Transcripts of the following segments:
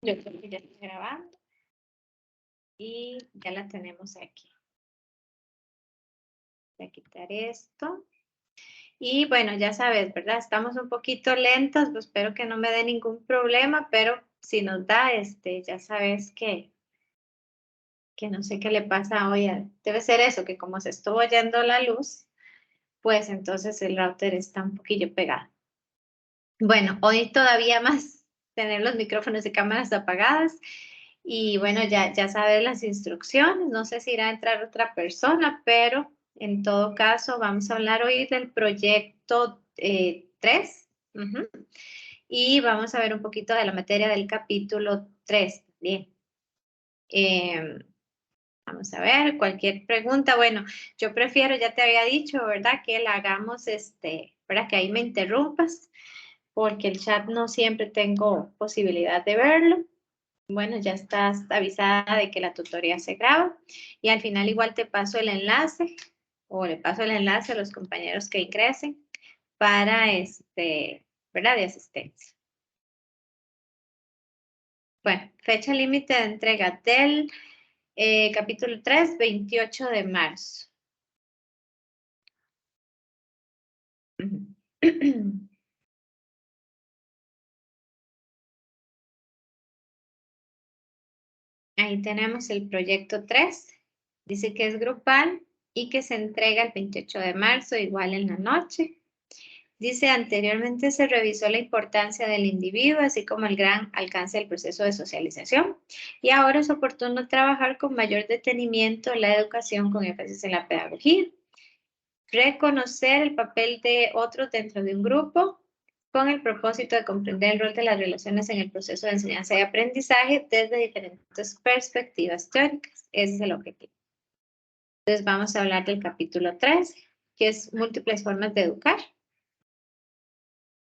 Yo creo que ya estoy grabando. Y ya la tenemos aquí. Voy a quitar esto. Y bueno, ya sabes, ¿verdad? Estamos un poquito lentos, pues espero que no me dé ningún problema, pero si nos da, ya sabes que no sé qué le pasa hoy. Debe ser eso, que como se estuvo yendo la luz, pues entonces el router está un poquillo pegado. Bueno, hoy todavía más tener los micrófonos y cámaras apagadas. Y bueno, ya sabes las instrucciones. No sé si irá a entrar otra persona, pero en todo caso vamos a hablar hoy del proyecto 3. Y vamos a ver un poquito de la materia del capítulo 3 también. Vamos a ver, cualquier pregunta. Bueno, yo prefiero, ya te había dicho, ¿verdad? Que la hagamos, para que ahí me interrumpas, porque el chat no siempre tengo posibilidad de verlo. Bueno, ya estás avisada de que la tutoría se graba y al final igual te paso el enlace o le paso el enlace a los compañeros que ingresen para ¿verdad? De asistencia. Bueno, fecha límite de entrega del capítulo 3, 28 de marzo. Ahí tenemos el proyecto 3. Dice que es grupal y que se entrega el 28 de marzo, igual en la noche. Dice, anteriormente se revisó la importancia del individuo, así como el gran alcance del proceso de socialización. Y ahora es oportuno trabajar con mayor detenimiento la educación con énfasis en la pedagogía. Reconocer el papel de otros dentro de un grupo con el propósito de comprender el rol de las relaciones en el proceso de enseñanza y aprendizaje desde diferentes perspectivas teóricas. Ese es el objetivo. Entonces vamos a hablar del capítulo 3, que es múltiples formas de educar.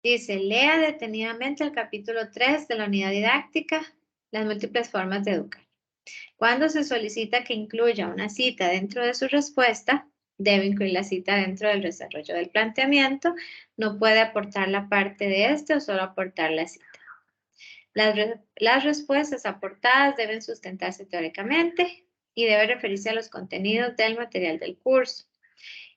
Dice, lea detenidamente el capítulo 3 de la unidad didáctica, las múltiples formas de educar. Cuando se solicita que incluya una cita dentro de su respuesta, debe incluir la cita dentro del desarrollo del planteamiento, no puede aportar la parte de o solo aportar la cita. Las respuestas aportadas deben sustentarse teóricamente y debe referirse a los contenidos del material del curso.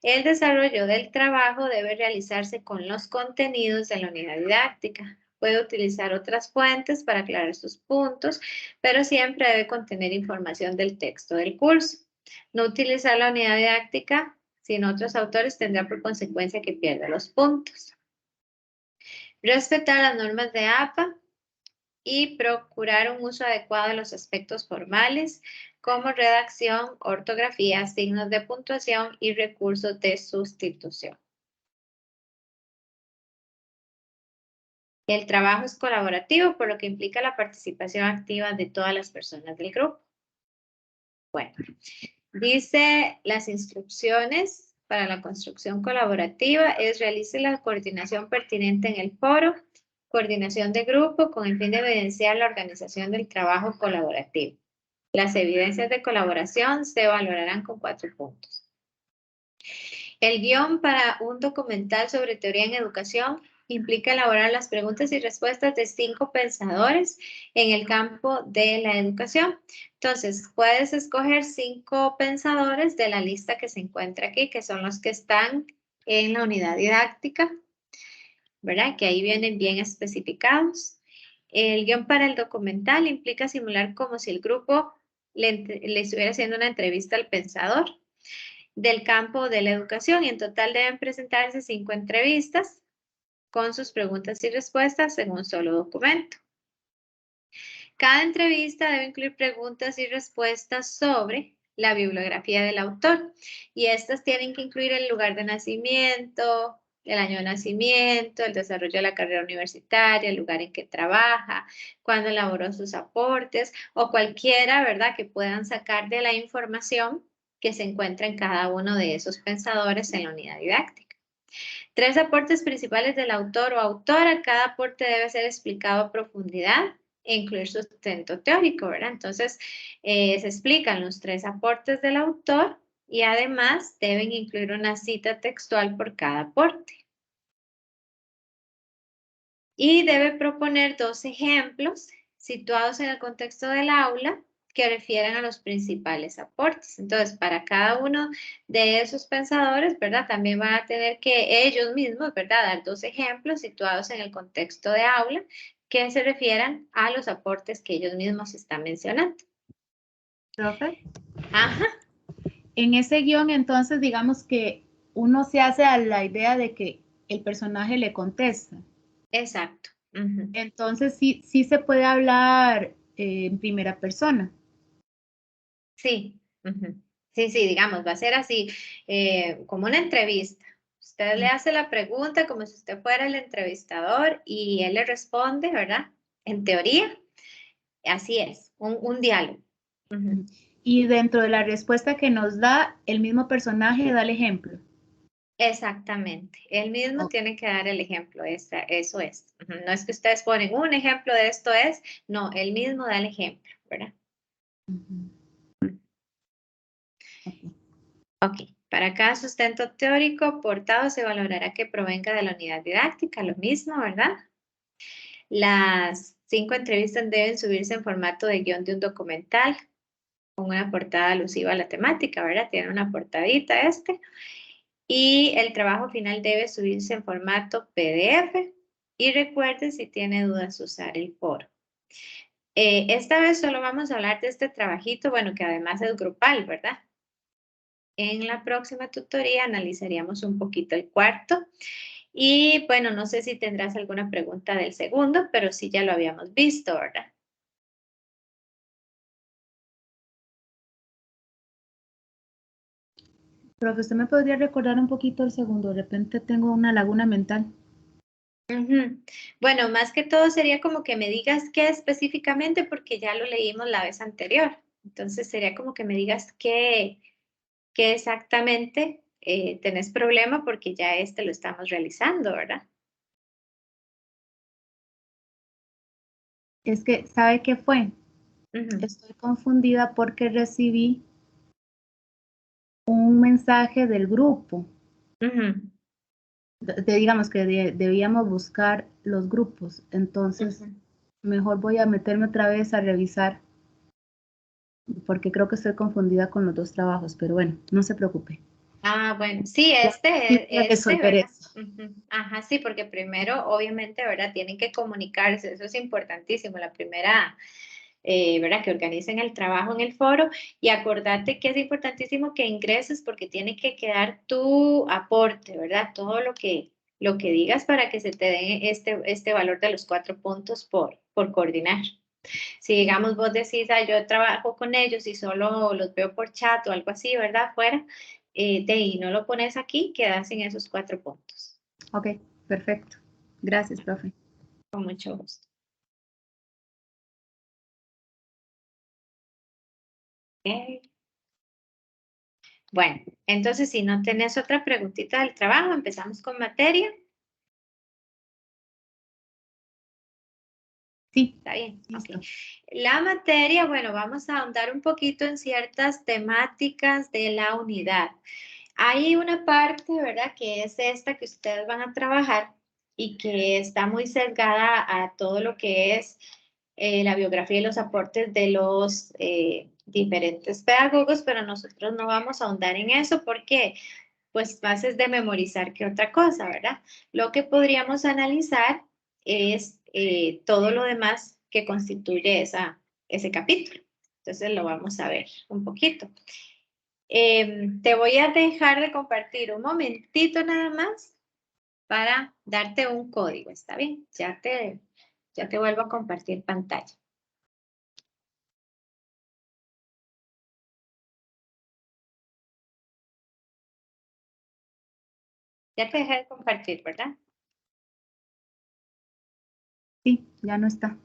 El desarrollo del trabajo debe realizarse con los contenidos de la unidad didáctica. Puede utilizar otras fuentes para aclarar sus puntos, pero siempre debe contener información del texto del curso. No utilizar la unidad didáctica sin otros autores tendrá por consecuencia que pierda los puntos. Respetar las normas de APA y procurar un uso adecuado de los aspectos formales como redacción, ortografía, signos de puntuación y recursos de sustitución. El trabajo es colaborativo, por lo que implica la participación activa de todas las personas del grupo. Bueno, dice las instrucciones para la construcción colaborativa es realice la coordinación pertinente en el foro, coordinación de grupo con el fin de evidenciar la organización del trabajo colaborativo. Las evidencias de colaboración se valorarán con 4 puntos. El guión para un documental sobre teoría en educación implica elaborar las preguntas y respuestas de 5 pensadores en el campo de la educación. Entonces, puedes escoger 5 pensadores de la lista que se encuentra aquí, que son los que están en la unidad didáctica, ¿verdad? Que ahí vienen bien especificados. El guión para el documental implica simular como si el grupo le estuviera haciendo una entrevista al pensador del campo de la educación y en total deben presentarse 5 entrevistas con sus preguntas y respuestas en un solo documento. Cada entrevista debe incluir preguntas y respuestas sobre la bibliografía del autor y estas tienen que incluir el lugar de nacimiento, el año de nacimiento, el desarrollo de la carrera universitaria, el lugar en que trabaja, cuándo elaboró sus aportes o cualquiera, ¿verdad?, que puedan sacar de la información que se encuentra en cada uno de esos pensadores en la unidad didáctica. 3 aportes principales del autor o autora. Cada aporte debe ser explicado a profundidad e incluir sustento teórico, ¿verdad? Entonces, se explican los 3 aportes del autor y además deben incluir una cita textual por cada aporte. Y debe proponer 2 ejemplos situados en el contexto del aula que refieren a los principales aportes. Entonces, para cada uno de esos pensadores, ¿verdad? También van a tener que ellos mismos, ¿verdad? Dar 2 ejemplos situados en el contexto de aula que se refieran a los aportes que ellos mismos están mencionando. Profe, Ajá, en ese guión entonces digamos que uno se hace a la idea de que el personaje le contesta. exacto. Ujú. Entonces sí se puede hablar en primera persona. Sí, ujú. Sí, sí, digamos, va a ser así, como una entrevista. Usted le hace la pregunta como si usted fuera el entrevistador y él le responde, ¿verdad? En teoría, así es, un diálogo. Ujú. Y dentro de la respuesta que nos da, el mismo personaje da el ejemplo. Exactamente, él mismo Ok. tiene que dar el ejemplo, eso es. Ujú. No es que ustedes ponen un ejemplo de esto es, no, él mismo da el ejemplo, ¿verdad? Ujú. Ok. Ok, para cada sustento teórico aportado se valorará que provenga de la unidad didáctica, lo mismo, ¿verdad? Las 5 entrevistas deben subirse en formato de guión de un documental con una portada alusiva a la temática, ¿verdad? Tiene una portadita este. Y el trabajo final debe subirse en formato PDF. Y recuerde, si tiene dudas, usar el foro. Esta vez solo vamos a hablar de este trabajito, bueno, que además es grupal, ¿verdad? En la próxima tutoría analizaríamos un poquito el cuarto. Y bueno, no sé si tendrás alguna pregunta del segundo, pero sí ya lo habíamos visto, ¿verdad? Profe, ¿usted me podría recordar un poquito el segundo? De repente tengo una laguna mental. Ujú. Bueno, más que todo sería como que me digas qué específicamente, porque ya lo leímos la vez anterior. Entonces sería como que me digas qué exactamente tenés problema, porque ya este lo estamos realizando, ¿verdad? Es que, ¿sabe qué fue? Ujú, Estoy confundida porque recibí un mensaje del grupo. ujú, Digamos que debíamos buscar los grupos. Entonces, ujú. mejor voy a meterme otra vez a revisar porque creo que estoy confundida con los dos trabajos, pero bueno, no se preocupe. Ah, bueno, sí, Sí voy a resolver ¿verdad? eso. Ujú. Ajá, sí, porque primero, obviamente, ¿verdad? Tienen que comunicarse, eso es importantísimo, la primera, ¿verdad? Que organicen el trabajo en el foro y acordate que es importantísimo que ingreses porque tiene que quedar tu aporte, ¿verdad? Todo lo que digas para que se te dé este valor de los 4 puntos por coordinar. Si digamos vos decís, ah, yo trabajo con ellos y solo los veo por chat o algo así, ¿verdad? Afuera, de ahí no lo pones aquí, quedas en esos 4 puntos. Ok, perfecto. Gracias, profe. Con mucho gusto. Ok. Bueno, entonces si no tenés otra preguntita del trabajo, empezamos con materia. Sí, Está bien, ok. listo. La materia, bueno, vamos a ahondar un poquito en ciertas temáticas de la unidad. Hay una parte, ¿verdad? Que es esta que ustedes van a trabajar y que está muy sesgada a todo lo que es la biografía y los aportes de los diferentes pedagogos, pero nosotros no vamos a ahondar en eso porque pues más es de memorizar que otra cosa, ¿verdad? Lo que podríamos analizar es todo lo demás que constituye ese capítulo. Entonces lo vamos a ver un poquito. Te voy a dejar de compartir un momentito nada más para darte un código, ¿está bien? Ya te vuelvo a compartir pantalla. Ya te dejé de compartir, ¿verdad? Sí, ya no está.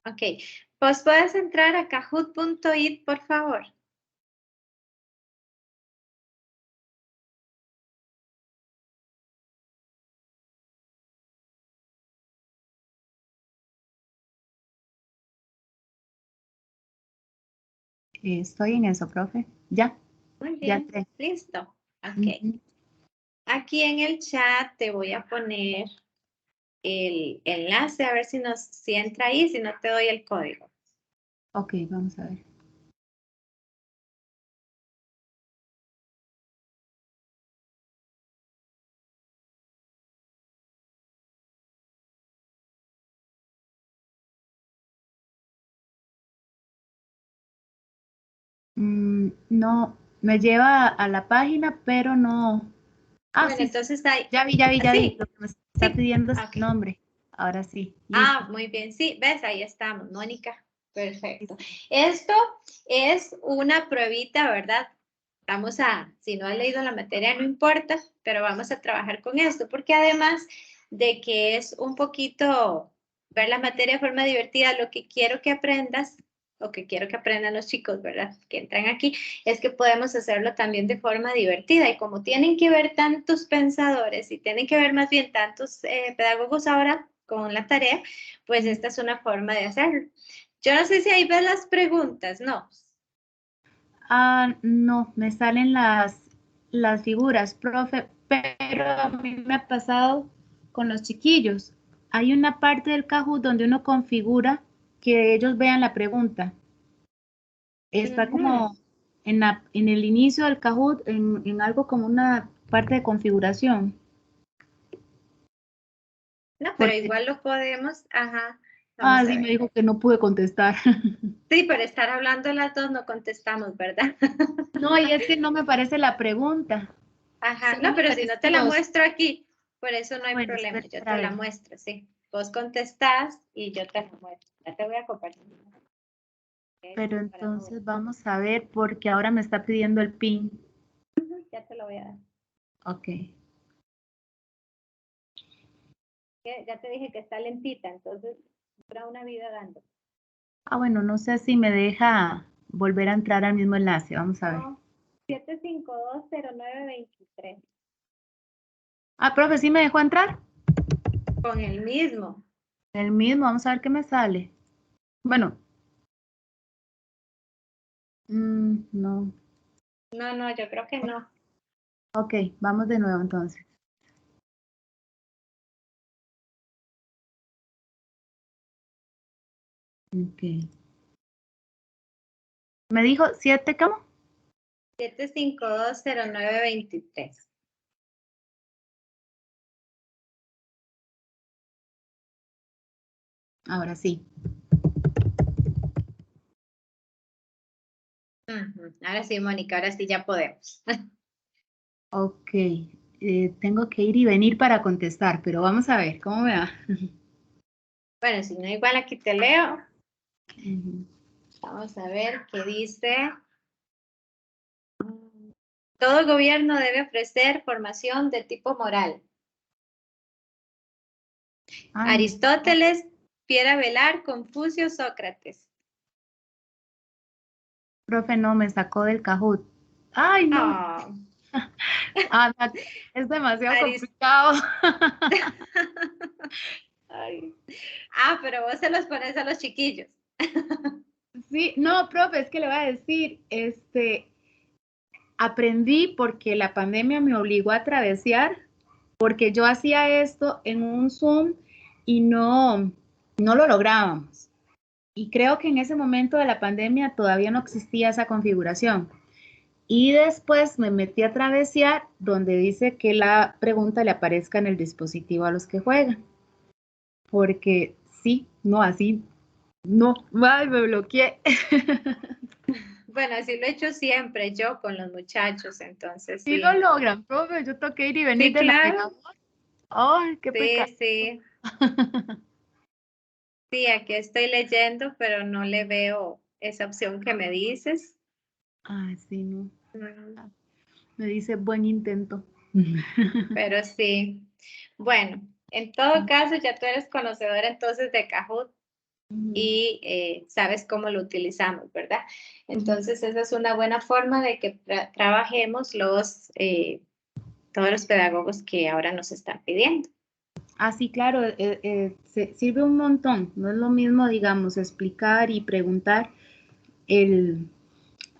Ok, pues puedes entrar a kahoot.it, por favor. Estoy en eso, profe. Ya, Muy ya bien, entré. listo. Ok. Ujú. Aquí en el chat te voy a poner el enlace, a ver si entra ahí, si no te doy el código. Ok, vamos a ver. No, me lleva a la página, pero no. Ah, Bueno, sí, sí. entonces ahí, Ya vi, ya vi, ya vi. así, Lo que me está sí, pidiendo es ok. el nombre. Ahora sí, listo. Ah, muy bien, sí, ves, ahí estamos, Mónica. Perfecto. Listo. Esto es una pruebita, ¿verdad? Si no has leído la materia, no importa, pero vamos a trabajar con esto, porque además de que es un poquito ver la materia de forma divertida, lo que quiero que aprendas, o que quiero que aprendan los chicos, ¿verdad? Que entran aquí, es que podemos hacerlo también de forma divertida. Y como tienen que ver tantos pensadores y tienen que ver más bien tantos pedagogos ahora con la tarea, pues esta es una forma de hacerlo. Yo no sé si ahí ves las preguntas, ¿no? Ah, no, me salen las figuras, profe, pero a mí me ha pasado con los chiquillos. Hay una parte del Kahoot donde uno configura que ellos vean la pregunta. Está Ujú. como en el inicio del Kahoot, en algo como una parte de configuración. No, pero Porque, igual lo podemos, ajá, vamos a sí, me ver. dijo que no pude contestar. Sí, por estar hablando las dos no contestamos, ¿verdad? No, y es que no me parece la pregunta. Ajá, Solo no, me pero si no te aparecen la los. muestro aquí, por eso no hay Bueno, problema, espera yo a te la ver. muestro, sí. Vos contestás y yo te la muestro. Ya te voy a compartir. Pero Para no ver. entonces vamos a ver porque ahora me está pidiendo el PIN. Ya te lo voy a dar. Ok. Ya te dije que está lentita, entonces dura una vida dando. Bueno, no sé si me deja volver a entrar al mismo enlace. Vamos a ver. No, 7520923. Profe, ¿sí me dejó entrar? Con el mismo. El mismo, vamos a ver qué me sale. Bueno, no. No, no, yo creo que no. Ok, vamos de nuevo entonces. Ok. ¿Me dijo 7 cómo? 7520923. Ahora sí. Ahora sí, Mónica, ahora sí ya podemos. Ok. Tengo que ir y venir para contestar, pero vamos a ver cómo me va. Bueno, si no, igual aquí te leo. Ujú. Vamos a ver qué dice. Todo gobierno debe ofrecer formación de tipo moral. Ay, no. Aristóteles, Piera Velar, Confucio, Sócrates. Profe, no, me sacó del Kahoot. Ay, no. Ah, No, es demasiado Aris- complicado. Ay. Pero vos se los pones a los chiquillos. Sí, no, profe, es que le voy a decir, aprendí porque la pandemia me obligó a travesear, porque yo hacía esto en un Zoom y no lo lográbamos. Y creo que en ese momento de la pandemia todavía no existía esa configuración. Y después me metí a travesear donde dice que la pregunta le aparezca en el dispositivo a los que juegan. Porque sí, no, así, no, ay, me bloqueé. Bueno, así lo he hecho siempre yo con los muchachos, entonces Y lo sí. logran, profe, yo toqué ir y venir Sí, de claro. navegador. Ay, qué pecado. Sí, sí. Sí, aquí estoy leyendo, pero no le veo esa opción que me dices. Ay, sí, no. Mm, Me dice buen intento. Pero sí. Bueno, en todo caso, ya tú eres conocedora entonces de Kahoot Ujú, y sabes cómo lo utilizamos, ¿verdad? ujú. Entonces, esa es una buena forma de que trabajemos todos los pedagogos que ahora nos están pidiendo. Sí, claro, sirve un montón. No es lo mismo, digamos, explicar y preguntar el,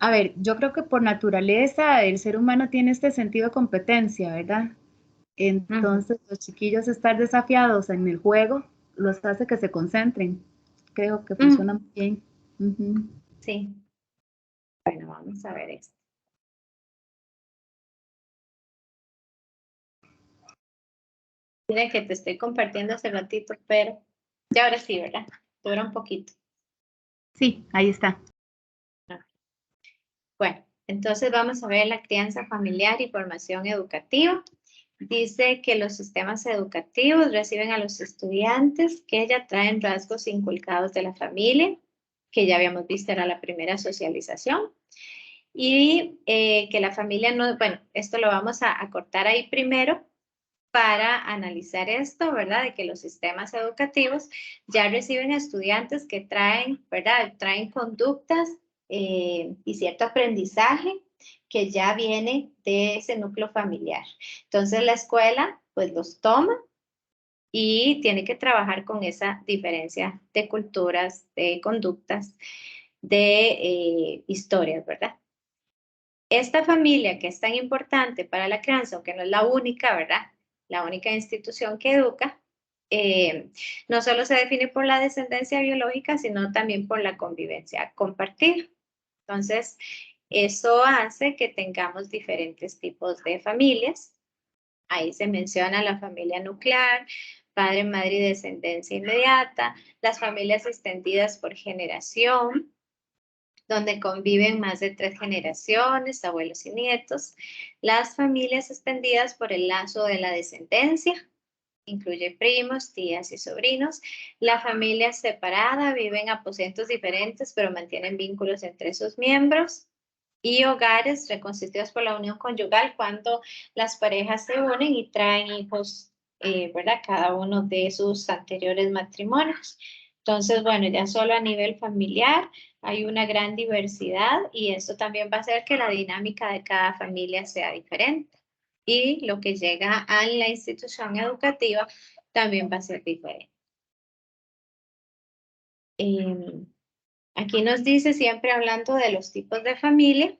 A ver, yo creo que por naturaleza el ser humano tiene este sentido de competencia, ¿verdad? Ujú, Entonces, los chiquillos estar desafiados en el juego los hace que se concentren. Creo que ujú, funciona muy bien. Ujú. sí, bueno, vamos a ver esto. Mira que te estoy compartiendo hace ratito, pero ya ahora sí, ¿verdad? Dura un poquito. Sí, ahí está. Bueno, entonces vamos a ver la crianza familiar y formación educativa. Dice que los sistemas educativos reciben a los estudiantes que ya traen rasgos inculcados de la familia, que ya habíamos visto era la primera socialización, y que la familia no, bueno, esto lo vamos a cortar ahí primero para analizar esto, ¿verdad? De que los sistemas educativos ya reciben estudiantes que traen, ¿verdad? Traen conductas y cierto aprendizaje que ya viene de ese núcleo familiar. Entonces la escuela pues los toma y tiene que trabajar con esa diferencia de culturas, de conductas, de historias, ¿verdad? Esta familia que es tan importante para la crianza, aunque no es la única, ¿verdad? La única institución que educa, no solo se define por la descendencia biológica, sino también por la convivencia compartida. Entonces, eso hace que tengamos diferentes tipos de familias. Ahí se menciona la familia nuclear, padre, madre y descendencia inmediata, las familias extendidas por generación, donde conviven más de 3 generaciones, abuelos y nietos, las familias extendidas por el lazo de la descendencia, incluye primos, tías y sobrinos, la familia separada, vive en aposentos diferentes, pero mantienen vínculos entre sus miembros, y hogares reconstituidos por la unión conyugal cuando las parejas se unen y traen hijos, ¿verdad? Cada uno de sus anteriores matrimonios. Entonces, bueno, ya solo a nivel familiar hay una gran diversidad y esto también va a hacer que la dinámica de cada familia sea diferente. Y lo que llega a la institución educativa también va a ser diferente. Eh, Aquí nos dice, siempre hablando de los tipos de familia,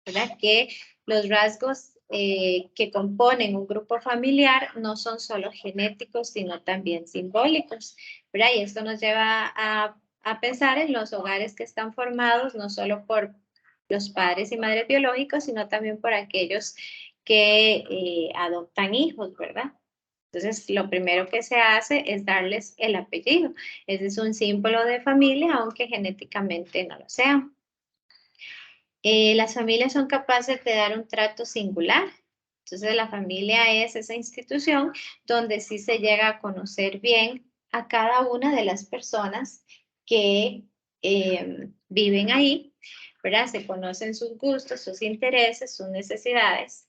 ¿verdad? Que los rasgos que componen un grupo familiar no son solo genéticos, sino también simbólicos, ¿verdad? Y esto nos lleva a pensar en los hogares que están formados no solo por los padres y madres biológicos, sino también por aquellos que adoptan hijos, ¿verdad? Entonces, lo primero que se hace es darles el apellido. Ese es un símbolo de familia, aunque genéticamente no lo sean. Las familias son capaces de dar un trato singular. Entonces, la familia es esa institución donde sí se llega a conocer bien a cada una de las personas que viven ahí, ¿verdad? Se conocen sus gustos, sus intereses, sus necesidades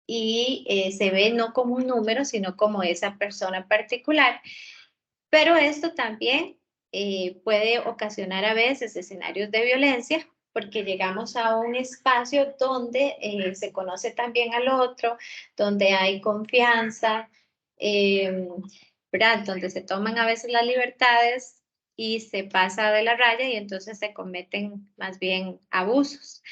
y se ve no como un número, sino como esa persona particular. Pero esto también puede ocasionar a veces escenarios de violencia porque llegamos a un espacio donde se conoce también al otro, donde hay confianza, eh, ¿verdad? Donde se toman a veces las libertades y se pasa de la raya y entonces se cometen más bien abusos.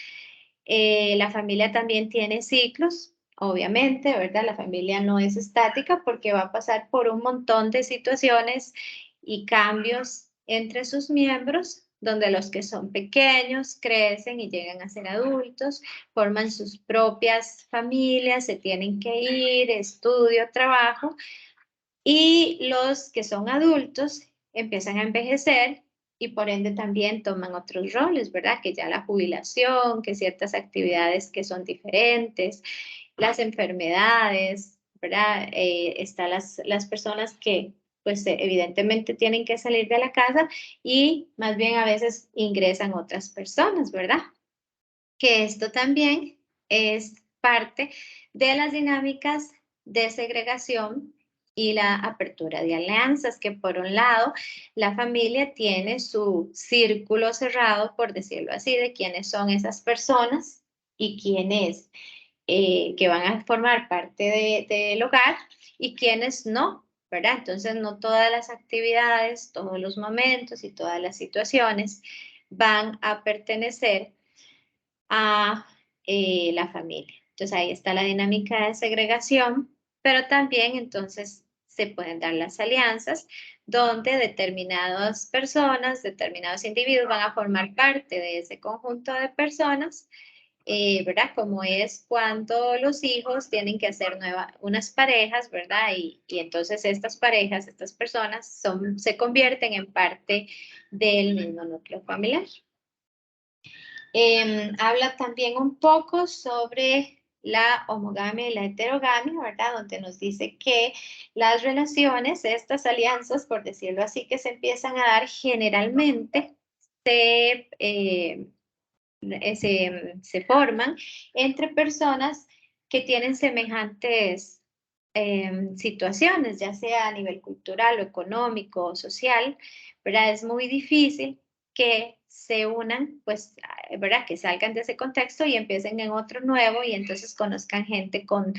La familia también tiene ciclos, obviamente, ¿verdad? La familia no es estática porque va a pasar por un montón de situaciones y cambios entre sus miembros, donde los que son pequeños crecen y llegan a ser adultos, forman sus propias familias, se tienen que ir, estudio, trabajo, y los que son adultos empiezan a envejecer y por ende también toman otros roles, ¿verdad? Que ya la jubilación, que ciertas actividades que son diferentes, las enfermedades, ¿verdad? Están las personas que pues evidentemente tienen que salir de la casa y más bien a veces ingresan otras personas, ¿verdad? Que esto también es parte de las dinámicas de segregación y la apertura de alianzas, que por un lado la familia tiene su círculo cerrado, por decirlo así, de quiénes son esas personas y quiénes que van a formar parte del hogar y quiénes no, ¿verdad? Entonces no todas las actividades, todos los momentos y todas las situaciones van a pertenecer a la familia. Entonces ahí está la dinámica de segregación, pero también entonces se pueden dar las alianzas donde determinadas personas, determinados individuos van a formar parte de ese conjunto de personas, ¿verdad? Como es cuando los hijos tienen que hacer unas parejas, ¿verdad? Y entonces estas parejas, estas personas se convierten en parte del mismo núcleo familiar. Habla también un poco sobre la homogamia y la heterogamia, ¿verdad? Donde nos dice que las relaciones, estas alianzas, por decirlo así, que se empiezan a dar generalmente, se forman entre personas que tienen semejantes situaciones, ya sea a nivel cultural o económico o social, ¿verdad? Es muy difícil que se unan, pues, ¿verdad? Que salgan de ese contexto y empiecen en otro nuevo y entonces conozcan gente con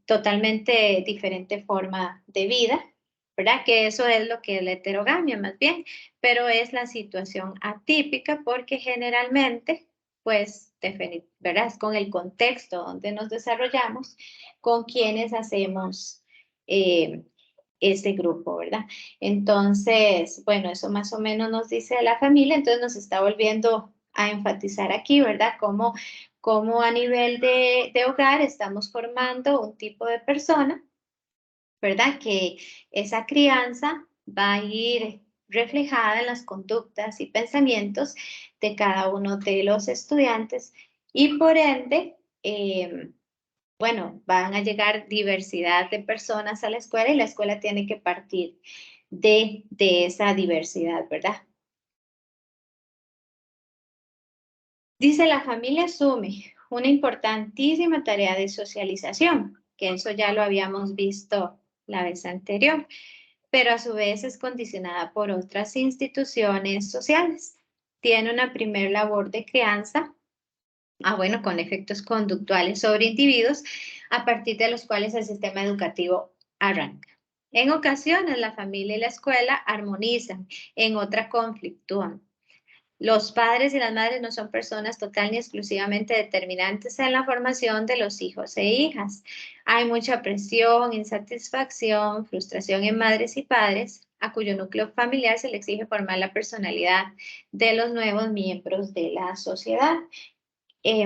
totalmente diferente forma de vida, ¿verdad? Que eso es lo que es la heterogamia más bien, pero es la situación atípica porque generalmente, pues, ¿verdad? Es con el contexto donde nos desarrollamos, con quienes hacemos ese grupo, ¿verdad? Entonces, bueno, eso más o menos nos dice la familia, entonces nos está volviendo a enfatizar aquí, ¿verdad? Cómo a nivel de hogar estamos formando un tipo de persona, ¿verdad? Que esa crianza va a ir reflejada en las conductas y pensamientos de cada uno de los estudiantes y por ende, bueno, van a llegar diversidad de personas a la escuela y la escuela tiene que partir de esa diversidad, ¿verdad? Dice, la familia asume una importantísima tarea de socialización, que eso ya lo habíamos visto la vez anterior, pero a su vez es condicionada por otras instituciones sociales. Tiene una primer labor de crianza, bueno, con efectos conductuales sobre individuos, a partir de los cuales el sistema educativo arranca. En ocasiones, la familia y la escuela armonizan, en otra conflictúan. Los padres y las madres no son personas total ni exclusivamente determinantes en la formación de los hijos e hijas. Hay mucha presión, insatisfacción, frustración en madres y padres, a cuyo núcleo familiar se le exige formar la personalidad de los nuevos miembros de la sociedad.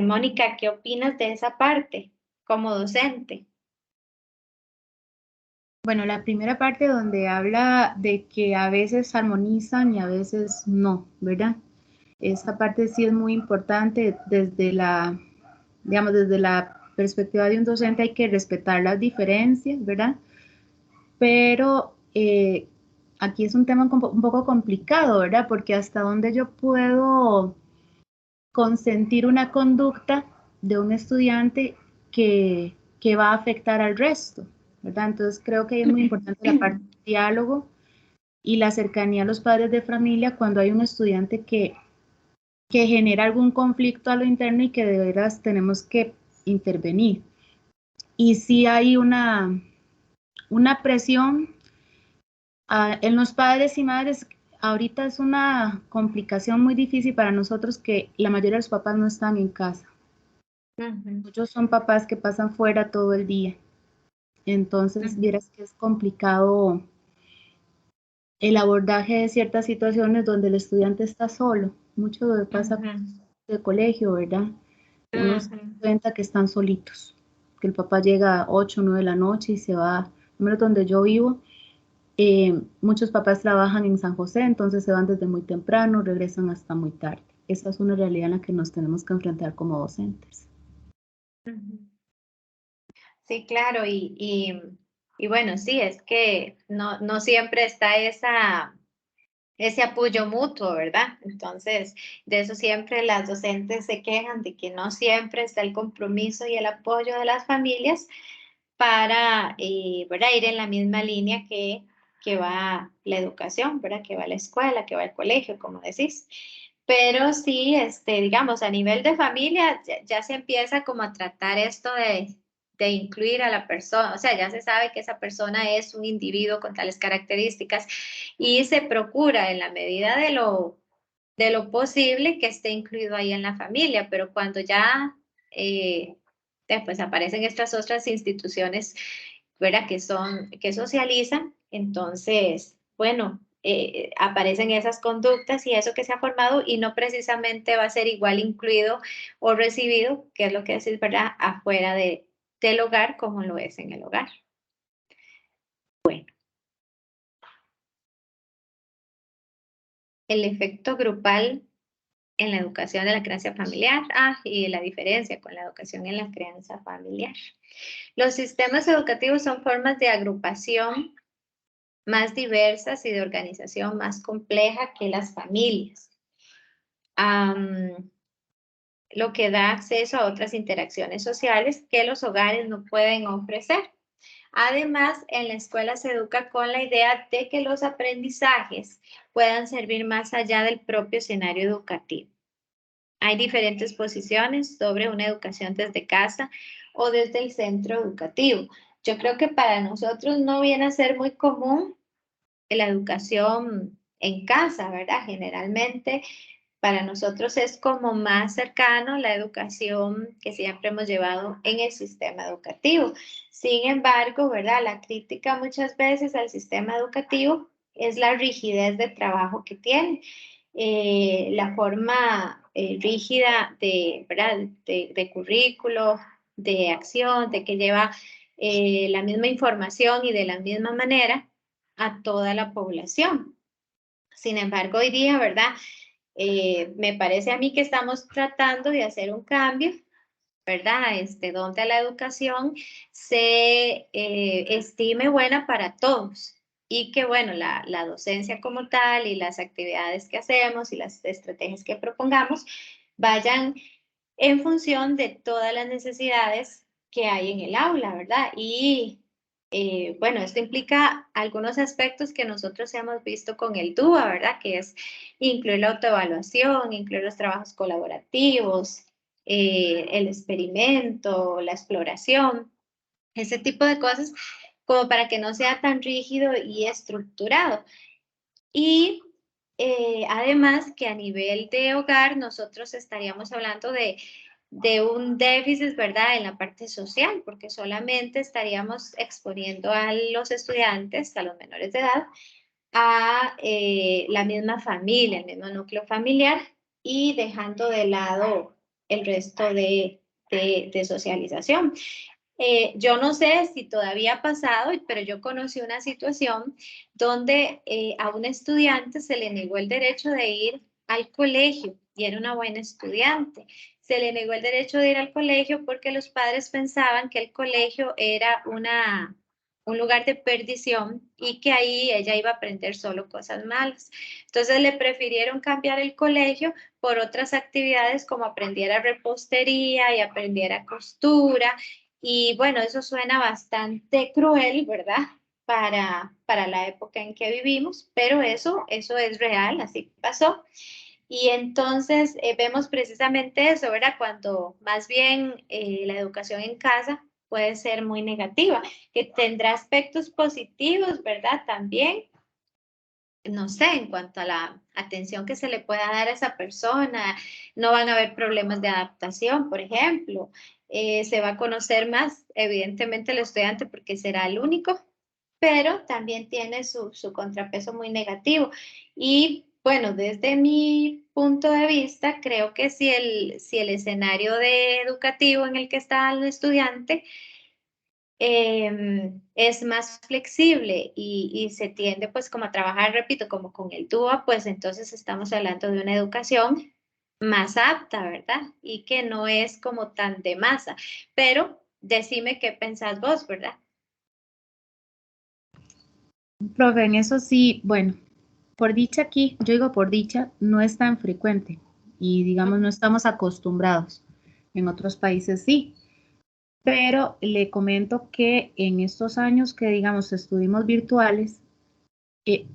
Mónica, ¿qué opinas de esa parte como docente? Bueno, la primera parte donde habla de que a veces armonizan y a veces no, ¿verdad? Esta parte sí es muy importante desde la, digamos, desde la perspectiva de un docente hay que respetar las diferencias, ¿verdad? Pero aquí es un tema un poco complicado, ¿verdad? Porque hasta dónde yo puedo consentir una conducta de un estudiante que va a afectar al resto, ¿verdad? Entonces creo que es muy importante la parte del diálogo y la cercanía a los padres de familia cuando hay un estudiante que genera algún conflicto a lo interno y que de veras tenemos que intervenir. Y si hay una presión en los padres y madres, ahorita es una complicación muy difícil para nosotros que la mayoría de los papás no están en casa. Muchos son papás que pasan fuera todo el día. Entonces, vieras que es complicado el abordaje de ciertas situaciones donde el estudiante está solo. Mucho pasa de colegio, ¿verdad? Uno se da cuenta que están solitos, que el papá llega a 8 o 9 de la noche y se va, número donde yo vivo, muchos papás trabajan en San José, entonces se van desde muy temprano, regresan hasta muy tarde. Esa es una realidad en la que nos tenemos que enfrentar como docentes. Sí, claro, y bueno, sí, es que no siempre está ese apoyo mutuo, ¿verdad? Entonces, de eso siempre las docentes se quejan, de que no siempre está el compromiso y el apoyo de las familias para, ¿verdad? Ir en la misma línea que va la educación, ¿verdad? Que va la escuela, que va el colegio, como decís. Pero sí, digamos, a nivel de familia ya se empieza como a tratar esto de incluir a la persona, o sea, ya se sabe que esa persona es un individuo con tales características y se procura en la medida de lo posible que esté incluido ahí en la familia, pero cuando ya pues aparecen estas otras instituciones, ¿verdad? Que socializan, entonces, bueno, aparecen esas conductas y eso que se ha formado y no precisamente va a ser igual incluido o recibido, que es lo que decís, ¿verdad? Afuera del hogar como lo es en el hogar. Bueno. El efecto grupal en la educación de la crianza familiar. Y la diferencia con la educación en la crianza familiar. Los sistemas educativos son formas de agrupación más diversas y de organización más compleja que las familias. Lo que da acceso a otras interacciones sociales que los hogares no pueden ofrecer. Además, en la escuela se educa con la idea de que los aprendizajes puedan servir más allá del propio escenario educativo. Hay diferentes posiciones sobre una educación desde casa o desde el centro educativo. Yo creo que para nosotros no viene a ser muy común la educación en casa, ¿verdad? Generalmente para nosotros es como más cercano la educación que siempre hemos llevado en el sistema educativo. Sin embargo, ¿verdad? La crítica muchas veces al sistema educativo es la rigidez de trabajo que tiene. La forma rígida ¿verdad? De currículo, de acción, de que lleva la misma información y de la misma manera a toda la población. Sin embargo, hoy día, ¿verdad? Me parece a mí que estamos tratando de hacer un cambio, ¿verdad? Donde la educación se estime buena para todos y que, bueno, la docencia como tal y las actividades que hacemos y las estrategias que propongamos vayan en función de todas las necesidades que hay en el aula, ¿verdad? Y bueno, esto implica algunos aspectos que nosotros hemos visto con el DUA, ¿verdad? Que es incluir la autoevaluación, incluir los trabajos colaborativos, el experimento, la exploración, ese tipo de cosas, como para que no sea tan rígido y estructurado. Y además que a nivel de hogar nosotros estaríamos hablando de un déficit, ¿verdad? En la parte social, porque solamente estaríamos exponiendo a los estudiantes, a los menores de edad, a la misma familia, el mismo núcleo familiar y dejando de lado el resto de socialización. Yo no sé si todavía ha pasado, pero yo conocí una situación donde a un estudiante se le negó el derecho de ir al colegio y era una buena estudiante. Se le negó el derecho de ir al colegio porque los padres pensaban que el colegio era un lugar de perdición y que ahí ella iba a aprender solo cosas malas. Entonces le prefirieron cambiar el colegio por otras actividades como aprendiera repostería y aprendiera costura. Y bueno, eso suena bastante cruel, ¿verdad? Para la época en que vivimos, pero eso es real, así pasó. Y entonces vemos precisamente eso, ¿verdad? Cuando más bien la educación en casa puede ser muy negativa, que tendrá aspectos positivos, ¿verdad? También, no sé, en cuanto a la atención que se le pueda dar a esa persona, no van a haber problemas de adaptación, por ejemplo. Se va a conocer más, evidentemente, el estudiante porque será el único, pero también tiene su contrapeso muy negativo. Y bueno, desde mi punto de vista, creo que si el escenario educativo en el que está el estudiante es más flexible y se tiende pues como a trabajar, repito, como con el DUA, pues entonces estamos hablando de una educación más apta, ¿verdad? Y que no es como tan de masa. Pero decime qué pensás vos, ¿verdad? Profe, en eso sí, bueno, por dicha aquí, yo digo por dicha, no es tan frecuente y digamos no estamos acostumbrados. En otros países sí, pero le comento que en estos años que digamos estuvimos virtuales,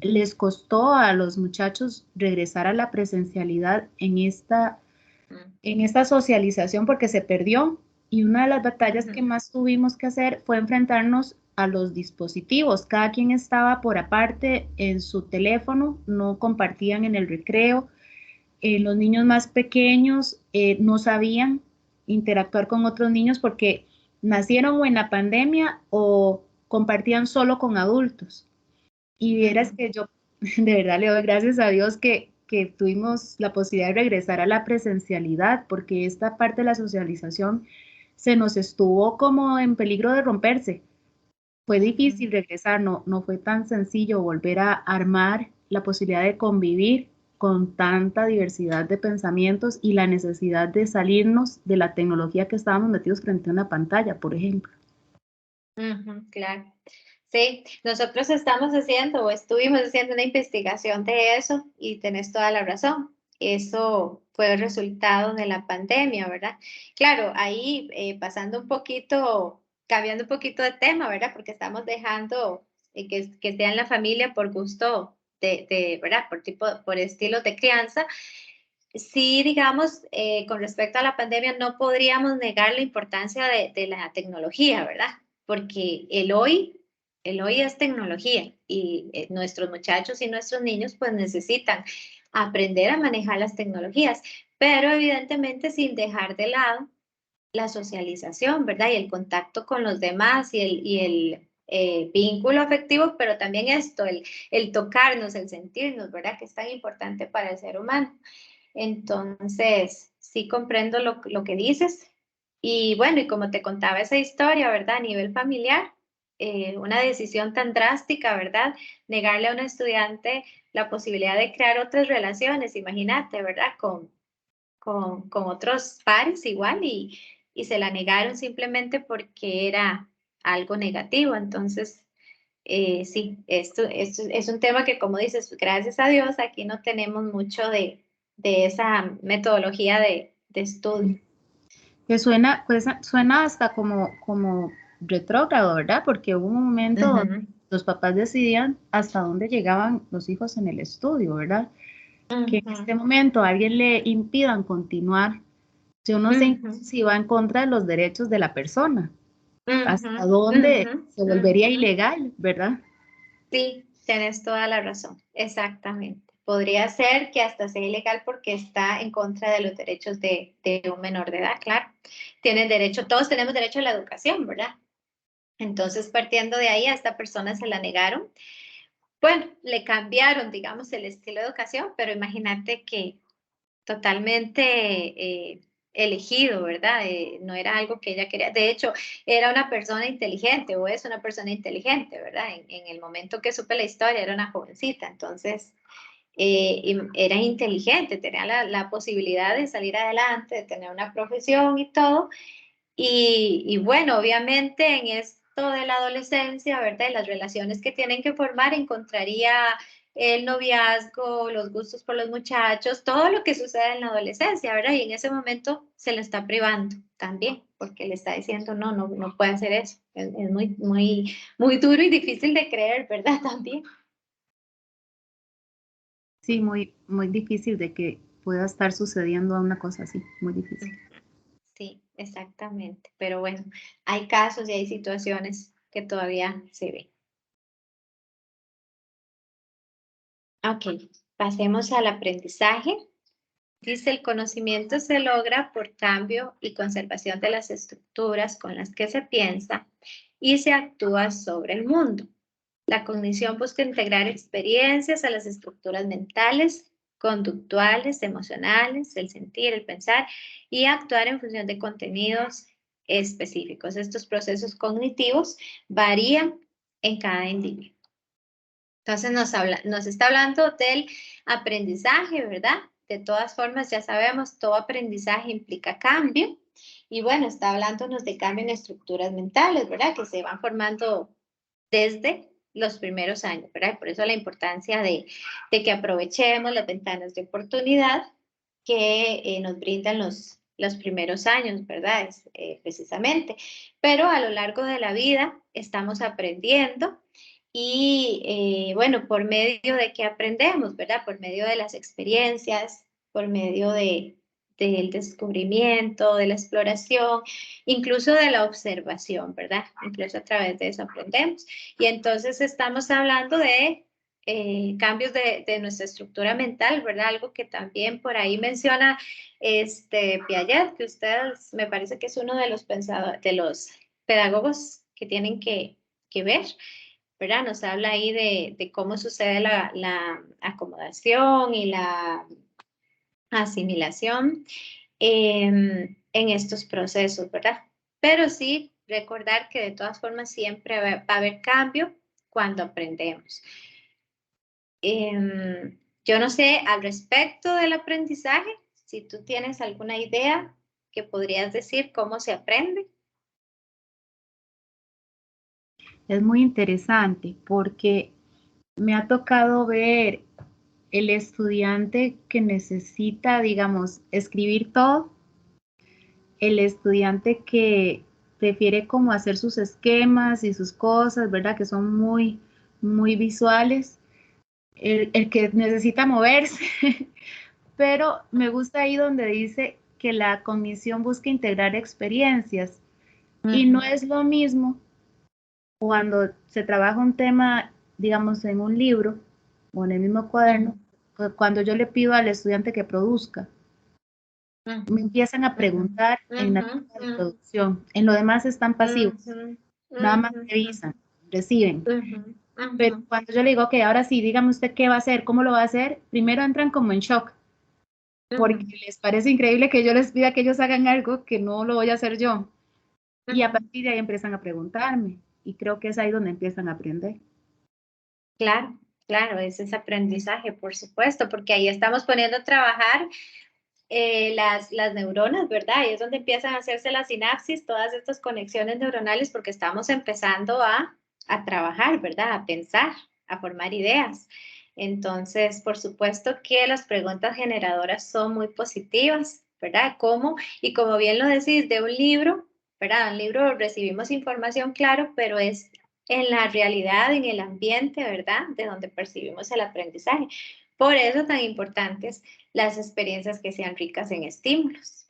les costó a los muchachos regresar a la presencialidad en esta socialización porque se perdió y una de las batallas que más tuvimos que hacer fue enfrentarnos a los dispositivos. Cada quien estaba por aparte en su teléfono, no compartían en el recreo. los niños más pequeños no sabían interactuar con otros niños porque nacieron o en la pandemia o compartían solo con adultos. Y vieras que yo de verdad le doy gracias a Dios que tuvimos la posibilidad de regresar a la presencialidad, porque esta parte de la socialización se nos estuvo como en peligro de romperse. Fue difícil regresar, no fue tan sencillo volver a armar la posibilidad de convivir con tanta diversidad de pensamientos y la necesidad de salirnos de la tecnología que estábamos metidos frente a una pantalla, por ejemplo. Claro. Sí, nosotros estamos haciendo o estuvimos haciendo una investigación de eso y tenés toda la razón. Eso fue el resultado de la pandemia, ¿verdad? Claro, ahí pasando un poquito, cambiando un poquito de tema, ¿verdad? Porque estamos dejando que sea en la familia por gusto ¿verdad? Por tipo, por estilos de crianza. Sí, digamos, con respecto a la pandemia, no podríamos negar la importancia de la tecnología, ¿verdad? Porque el hoy es tecnología y nuestros muchachos y nuestros niños pues necesitan aprender a manejar las tecnologías, pero evidentemente sin dejar de lado la socialización, ¿verdad? Y el contacto con los demás y el vínculo afectivo, pero también esto, el tocarnos, el sentirnos, ¿verdad? Que es tan importante para el ser humano. Entonces, sí comprendo lo que dices. Y bueno, y como te contaba esa historia, ¿verdad? A nivel familiar, una decisión tan drástica, ¿verdad? Negarle a una estudiante la posibilidad de crear otras relaciones, imagínate, ¿verdad? Con otros pares igual y se la negaron simplemente porque era algo negativo. Entonces, sí, esto es un tema que, como dices, gracias a Dios, aquí no tenemos mucho de esa metodología de estudio. Que suena, pues, suena hasta como retrógrado, ¿verdad? Porque hubo un momento donde Ujú, los papás decidían hasta dónde llegaban los hijos en el estudio, ¿verdad? Que en este ujú, momento a alguien le impidan continuar, yo no sé ujú, incluso si va en contra de los derechos de la persona, ujú, hasta dónde ujú, se volvería ujú. ilegal, ¿verdad? Sí, tienes toda la razón, exactamente. Podría ser que hasta sea ilegal porque está en contra de los derechos de un menor de edad, claro. Tienen derecho, todos tenemos derecho a la educación, ¿verdad? Entonces, partiendo de ahí, a esta persona se la negaron. Bueno, le cambiaron, digamos, el estilo de educación, pero imagínate que totalmente elegido, ¿verdad? No era algo que ella quería. De hecho, era una persona inteligente o es una persona inteligente, ¿verdad? En el momento que supe la historia, era una jovencita, entonces era inteligente, tenía la posibilidad de salir adelante, de tener una profesión y todo. Y bueno, obviamente en esto de la adolescencia, ¿verdad? Y las relaciones que tienen que formar, encontraría el noviazgo, los gustos por los muchachos, todo lo que sucede en la adolescencia, ¿verdad? Y en ese momento se lo está privando también, porque le está diciendo, no puede hacer eso. Es muy duro y difícil de creer, ¿verdad? También. Sí, muy difícil de que pueda estar sucediendo una cosa así, muy difícil. Sí, exactamente. Pero bueno, hay casos y hay situaciones que todavía se ven. Ok, pasemos al aprendizaje. Dice, el conocimiento se logra por cambio y conservación de las estructuras con las que se piensa y se actúa sobre el mundo. La cognición busca integrar experiencias a las estructuras mentales, conductuales, emocionales, el sentir, el pensar y actuar en función de contenidos específicos. Estos procesos cognitivos varían en cada individuo. Entonces nos está hablando del aprendizaje, ¿verdad? De todas formas, ya sabemos, todo aprendizaje implica cambio. Y bueno, está hablándonos de cambio en estructuras mentales, ¿verdad? Que se van formando desde los primeros años, ¿verdad? Por eso la importancia de que aprovechemos las ventanas de oportunidad que nos brindan los primeros años, ¿verdad? Precisamente. Pero a lo largo de la vida estamos aprendiendo y bueno, por medio de qué aprendemos, ¿verdad? Por medio de las experiencias, por medio del descubrimiento, de la exploración, incluso de la observación, ¿verdad? Incluso a través de eso aprendemos. Y entonces estamos hablando de cambios de nuestra estructura mental, ¿verdad? Algo que también por ahí menciona Piaget, que usted me parece que es uno de los de los pedagogos que tienen que ver, ¿verdad? Nos habla ahí de cómo sucede la acomodación y la asimilación en estos procesos, ¿verdad? Pero sí recordar que de todas formas siempre va a haber cambio cuando aprendemos. Yo no sé al respecto del aprendizaje, si tú tienes alguna idea que podrías decir cómo se aprende. Es muy interesante porque me ha tocado ver el estudiante que necesita, digamos, escribir todo, el estudiante que prefiere como hacer sus esquemas y sus cosas, ¿verdad? Que son muy, muy visuales, el que necesita moverse, pero me gusta ahí donde dice que la cognición busca integrar experiencias y no es lo mismo cuando se trabaja un tema, digamos, en un libro o en el mismo cuaderno, cuando yo le pido al estudiante que produzca. Me empiezan a preguntar en la etapa de producción. En lo demás están pasivos. Nada más revisan, reciben. Pero cuando yo le digo, ok, ahora sí, dígame usted qué va a hacer, cómo lo va a hacer, primero entran como en shock. Porque les parece increíble que yo les pida que ellos hagan algo que no lo voy a hacer yo. Y a partir de ahí empiezan a preguntarme. Y creo que es ahí donde empiezan a aprender. Claro, claro, ese es aprendizaje, por supuesto, porque ahí estamos poniendo a trabajar las neuronas, ¿verdad? Y es donde empiezan a hacerse las sinapsis, todas estas conexiones neuronales, porque estamos empezando a trabajar, ¿verdad? A pensar, a formar ideas. Entonces, por supuesto que las preguntas generadoras son muy positivas, ¿verdad? ¿Cómo? Y como bien lo decís, de un libro, ¿verdad? Un libro recibimos información, claro, pero es en la realidad, en el ambiente, ¿verdad? De donde percibimos el aprendizaje. Por eso tan importantes las experiencias que sean ricas en estímulos.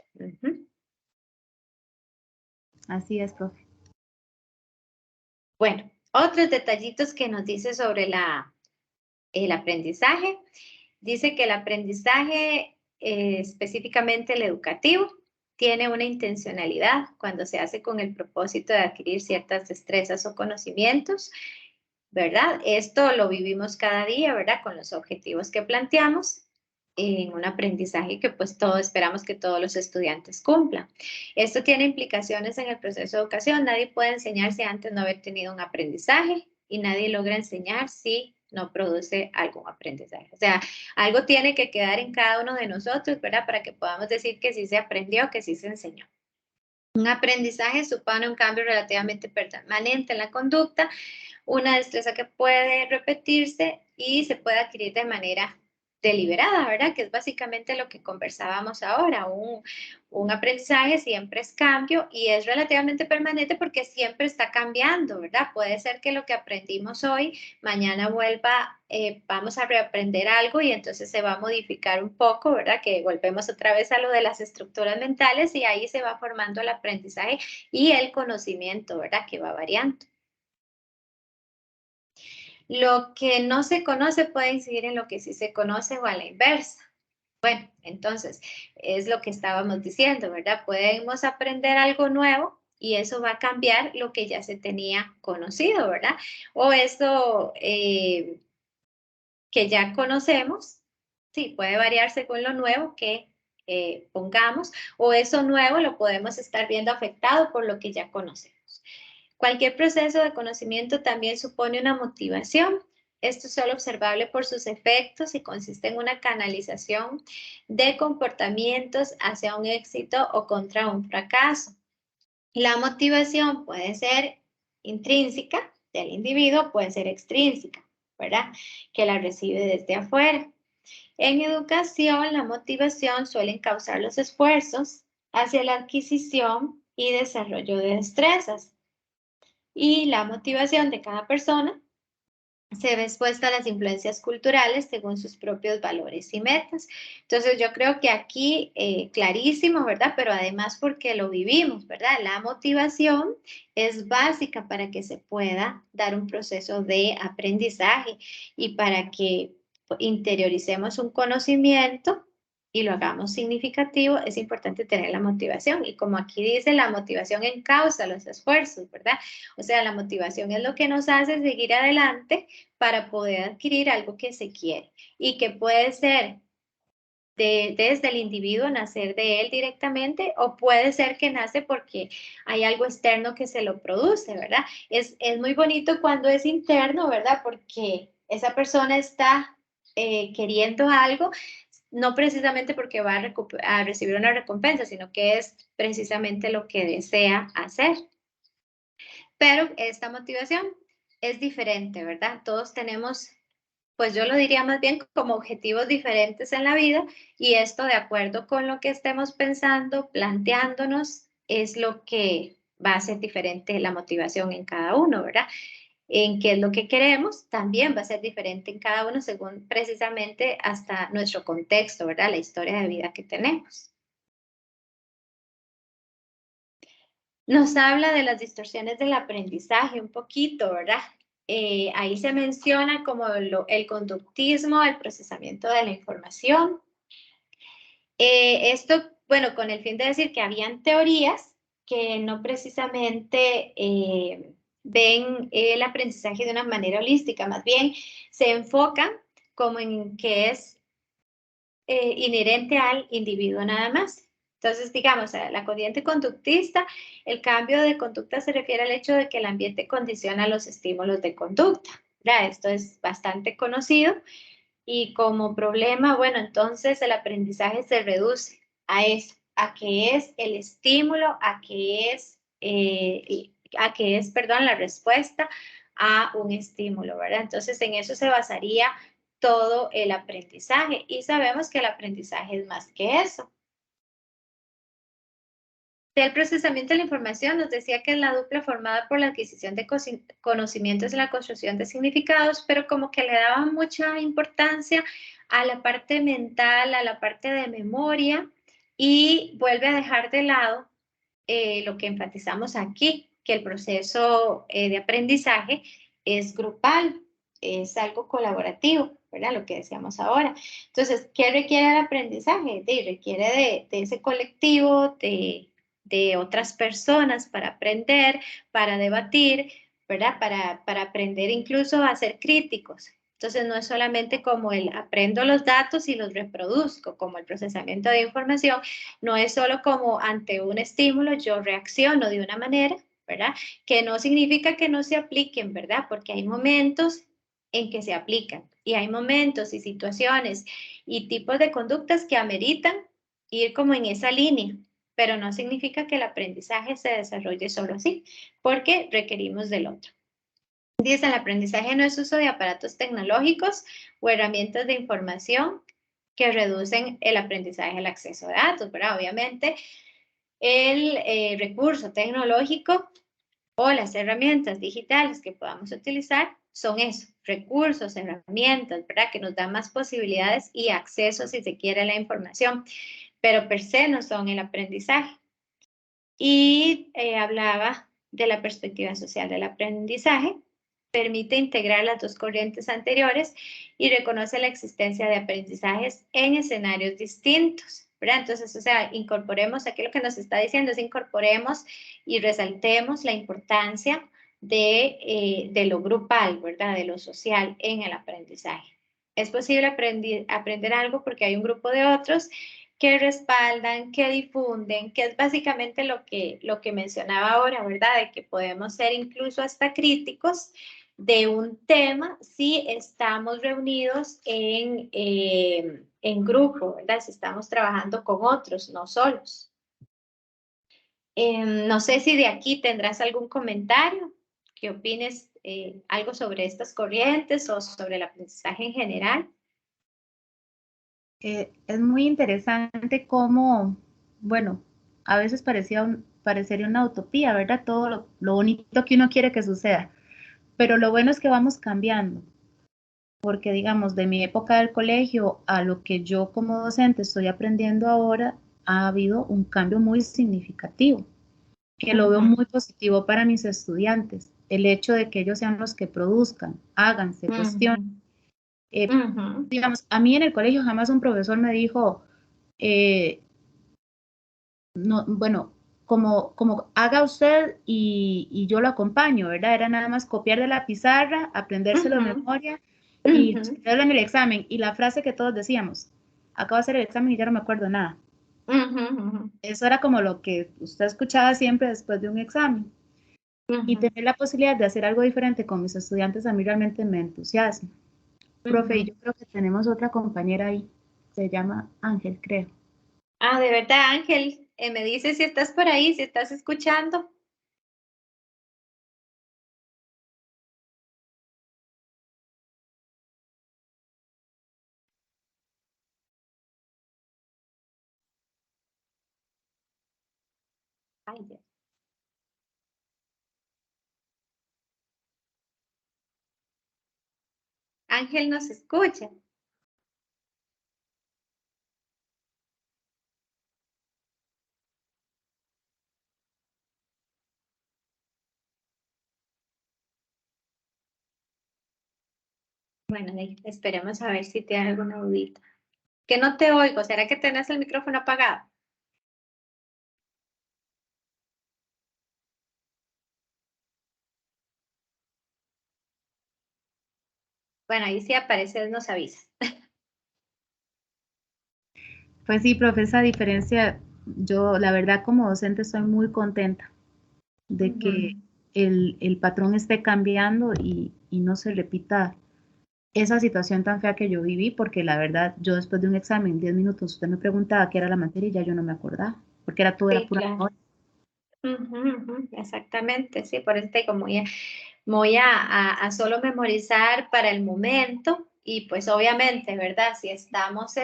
Así es, profe. Bueno, otros detallitos que nos dice sobre el aprendizaje. Dice que el aprendizaje, específicamente el educativo, tiene una intencionalidad cuando se hace con el propósito de adquirir ciertas destrezas o conocimientos, ¿verdad? Esto lo vivimos cada día, ¿verdad? Con los objetivos que planteamos en un aprendizaje que pues todos esperamos que todos los estudiantes cumplan. Esto tiene implicaciones en el proceso de educación. Nadie puede enseñar si antes no haber tenido un aprendizaje y nadie logra enseñar si no produce algún aprendizaje. O sea, algo tiene que quedar en cada uno de nosotros, ¿verdad? Para que podamos decir que sí se aprendió, que sí se enseñó. Un aprendizaje supone un cambio relativamente permanente en la conducta, una destreza que puede repetirse y se puede adquirir de manera deliberada, ¿verdad? Que es básicamente lo que conversábamos ahora. Un aprendizaje siempre es cambio y es relativamente permanente porque siempre está cambiando, ¿verdad? Puede ser que lo que aprendimos hoy, mañana vuelva, vamos a reaprender algo y entonces se va a modificar un poco, ¿verdad? Que volvemos otra vez a lo de las estructuras mentales y ahí se va formando el aprendizaje y el conocimiento, ¿verdad? Que va variando. Lo que no se conoce puede incidir en lo que sí se conoce o a la inversa. Bueno, entonces, es lo que estábamos diciendo, ¿verdad? Podemos aprender algo nuevo y eso va a cambiar lo que ya se tenía conocido, ¿verdad? O eso que ya conocemos, sí, puede variar según lo nuevo que pongamos, o eso nuevo lo podemos estar viendo afectado por lo que ya conocemos. Cualquier proceso de conocimiento también supone una motivación. Esto es solo observable por sus efectos y consiste en una canalización de comportamientos hacia un éxito o contra un fracaso. La motivación puede ser intrínseca del individuo, puede ser extrínseca, ¿verdad? Que la recibe desde afuera. En educación, la motivación suele causar los esfuerzos hacia la adquisición y desarrollo de destrezas. Y la motivación de cada persona se ve expuesta a las influencias culturales según sus propios valores y metas. Entonces yo creo que aquí clarísimo, ¿verdad? Pero además porque lo vivimos, ¿verdad? La motivación es básica para que se pueda dar un proceso de aprendizaje y para que interioricemos un conocimiento y lo hagamos significativo, es importante tener la motivación. Y como aquí dice, la motivación encausa los esfuerzos, ¿verdad? O sea, la motivación es lo que nos hace seguir adelante para poder adquirir algo que se quiere y que puede ser desde el individuo, nacer de él directamente, o puede ser que nace porque hay algo externo que se lo produce, ¿verdad? Es muy bonito cuando es interno, ¿verdad? Porque esa persona está queriendo algo, no precisamente porque va a recibir una recompensa, sino que es precisamente lo que desea hacer. Pero esta motivación es diferente, ¿verdad? Todos tenemos, pues yo lo diría más bien como objetivos diferentes en la vida, y esto, de acuerdo con lo que estemos pensando, planteándonos, es lo que va a ser diferente la motivación en cada uno, ¿verdad? En qué es lo que queremos, también va a ser diferente en cada uno según precisamente hasta nuestro contexto, ¿verdad? La historia de vida que tenemos. Nos habla de las distorsiones del aprendizaje un poquito, ¿verdad? Ahí se menciona como el conductismo, el procesamiento de la información. Esto, bueno, con el fin de decir que habían teorías que no precisamente ven el aprendizaje de una manera holística, más bien se enfocan como en que es inherente al individuo nada más. Entonces, digamos, a la corriente conductista, el cambio de conducta se refiere al hecho de que el ambiente condiciona los estímulos de conducta, ¿verdad? Esto es bastante conocido y como problema, bueno, entonces el aprendizaje se reduce a eso, a que es el estímulo, perdón, la respuesta a un estímulo, ¿verdad? Entonces, en eso se basaría todo el aprendizaje y sabemos que el aprendizaje es más que eso. Del procesamiento de la información nos decía que es la dupla formada por la adquisición de conocimientos y la construcción de significados, pero como que le daba mucha importancia a la parte mental, a la parte de memoria, y vuelve a dejar de lado lo que enfatizamos aquí, que el proceso de aprendizaje es grupal, es algo colaborativo, ¿verdad? Lo que decíamos ahora. Entonces, ¿qué requiere el aprendizaje? Requiere de ese colectivo, de otras personas para aprender, para debatir, ¿verdad? Para aprender incluso a ser críticos. Entonces, no es solamente como el aprendo los datos y los reproduzco, como el procesamiento de información, no es solo como ante un estímulo yo reacciono de una manera, ¿verdad? Que no significa que no se apliquen, ¿verdad? Porque hay momentos en que se aplican y hay momentos y situaciones y tipos de conductas que ameritan ir como en esa línea, pero no significa que el aprendizaje se desarrolle solo así, porque requerimos del otro. Dice, el aprendizaje no es uso de aparatos tecnológicos o herramientas de información que reducen el aprendizaje, el acceso a datos, ¿verdad? Obviamente, el recurso tecnológico o las herramientas digitales que podamos utilizar son eso, recursos, herramientas, ¿verdad? Que nos dan más posibilidades y acceso, si se quiere, a la información, pero per se no son el aprendizaje. Y hablaba de la perspectiva social del aprendizaje, permite integrar las dos corrientes anteriores y reconoce la existencia de aprendizajes en escenarios distintos, ¿verdad? Entonces, o sea, incorporemos, aquí lo que nos está diciendo es incorporemos y resaltemos la importancia de lo grupal, ¿verdad? De lo social en el aprendizaje. Es posible aprender algo porque hay un grupo de otros que respaldan, que difunden, que es básicamente lo que mencionaba ahora, ¿verdad? De que podemos ser incluso hasta críticos de un tema si estamos reunidos en grupo, ¿verdad? Si estamos trabajando con otros, no solos. No sé si de aquí tendrás algún comentario, que opines algo sobre estas corrientes o sobre el aprendizaje en general. Es muy interesante cómo, bueno, a veces parecería una utopía, ¿verdad? Todo lo bonito que uno quiere que suceda, pero lo bueno es que vamos cambiando. porque digamos, de mi época del colegio a lo que yo como docente estoy aprendiendo ahora, ha habido un cambio muy significativo, que lo veo muy positivo para mis estudiantes. El hecho de que ellos sean los que produzcan, hagan, se cuestionen. Digamos, a mí en el colegio jamás un profesor me dijo, no, bueno, como haga usted y yo lo acompaño, ¿verdad? Era nada más copiar de la pizarra, aprendérselo de memoria y hacerlo en el examen. Y la frase que todos decíamos, acabo de hacer el examen y ya no me acuerdo nada. Eso era como lo que usted escuchaba siempre después de un examen. Y tener la posibilidad de hacer algo diferente con mis estudiantes a mí realmente me entusiasma. Profe, y yo creo que tenemos otra compañera ahí, se llama Ángel, creo. Ah, de verdad, Ángel, me dice si estás por ahí, si estás escuchando. Ay, Dios. Ángel nos escucha. Bueno, esperemos a ver si tiene alguna dudita. Que no te oigo, ¿será que tenés el micrófono apagado? Bueno, ahí sí aparece, nos avisa. Pues sí, profe, esa diferencia, yo la verdad como docente estoy muy contenta de que el patrón esté cambiando y no se repita esa situación tan fea que yo viví, porque la verdad, yo después de un examen, 10 minutos, usted me preguntaba qué era la materia y ya yo no me acordaba, porque era todo de la Sí, pura claro. memoria. Exactamente, sí, por eso te digo, voy a solo memorizar para el momento y pues obviamente, ¿verdad? Si estamos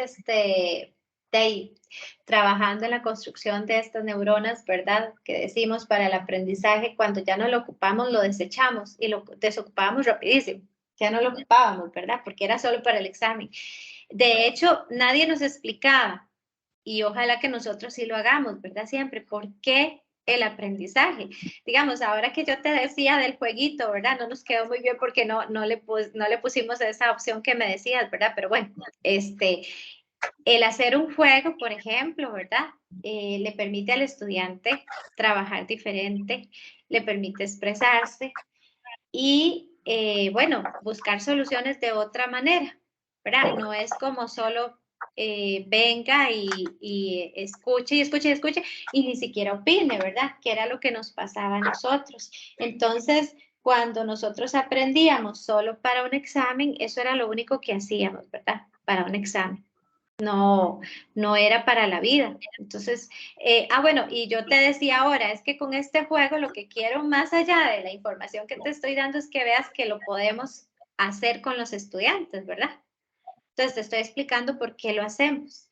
trabajando en la construcción de estas neuronas, ¿verdad? Que decimos para el aprendizaje, cuando ya no lo ocupamos, lo desechamos y lo desocupábamos rapidísimo. Ya no lo ocupábamos, ¿verdad? Porque era solo para el examen. De hecho, nadie nos explicaba y ojalá que nosotros sí lo hagamos, ¿verdad? Siempre, ¿por qué el aprendizaje? Digamos, ahora que yo te decía del jueguito, ¿verdad? No nos quedó muy bien porque no le pusimos esa opción que me decías, ¿verdad? Pero bueno, el hacer un juego, por ejemplo, ¿verdad? Le permite al estudiante trabajar diferente, le permite expresarse y, bueno, buscar soluciones de otra manera, ¿verdad? No es como solo venga y escuche y escuche y escuche y ni siquiera opine, ¿verdad? Que era lo que nos pasaba a nosotros. Entonces, cuando nosotros aprendíamos solo para un examen, eso era lo único que hacíamos, ¿verdad? Para un examen. No, no era para la vida. Entonces, bueno, y yo te decía ahora, es que con este juego lo que quiero más allá de la información que te estoy dando es que veas que lo podemos hacer con los estudiantes, ¿verdad? Entonces, te estoy explicando por qué lo hacemos.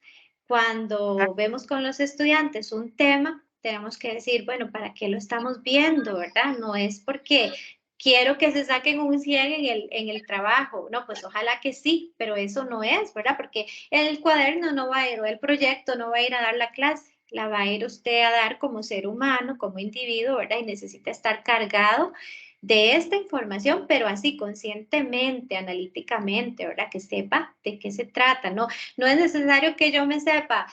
Cuando vemos con los estudiantes un tema, tenemos que decir, bueno, ¿para qué lo estamos viendo, verdad? No es porque quiero que se saquen un 100 en el trabajo. No, pues ojalá que sí, pero eso no es, ¿verdad? Porque el cuaderno no va a ir, o el proyecto no va a ir a dar la clase, la va a ir usted a dar como ser humano, como individuo, ¿verdad? Y necesita estar cargado de esta información, pero así conscientemente, analíticamente, ¿verdad? Que sepa de qué se trata, ¿no? No es necesario que yo me sepa,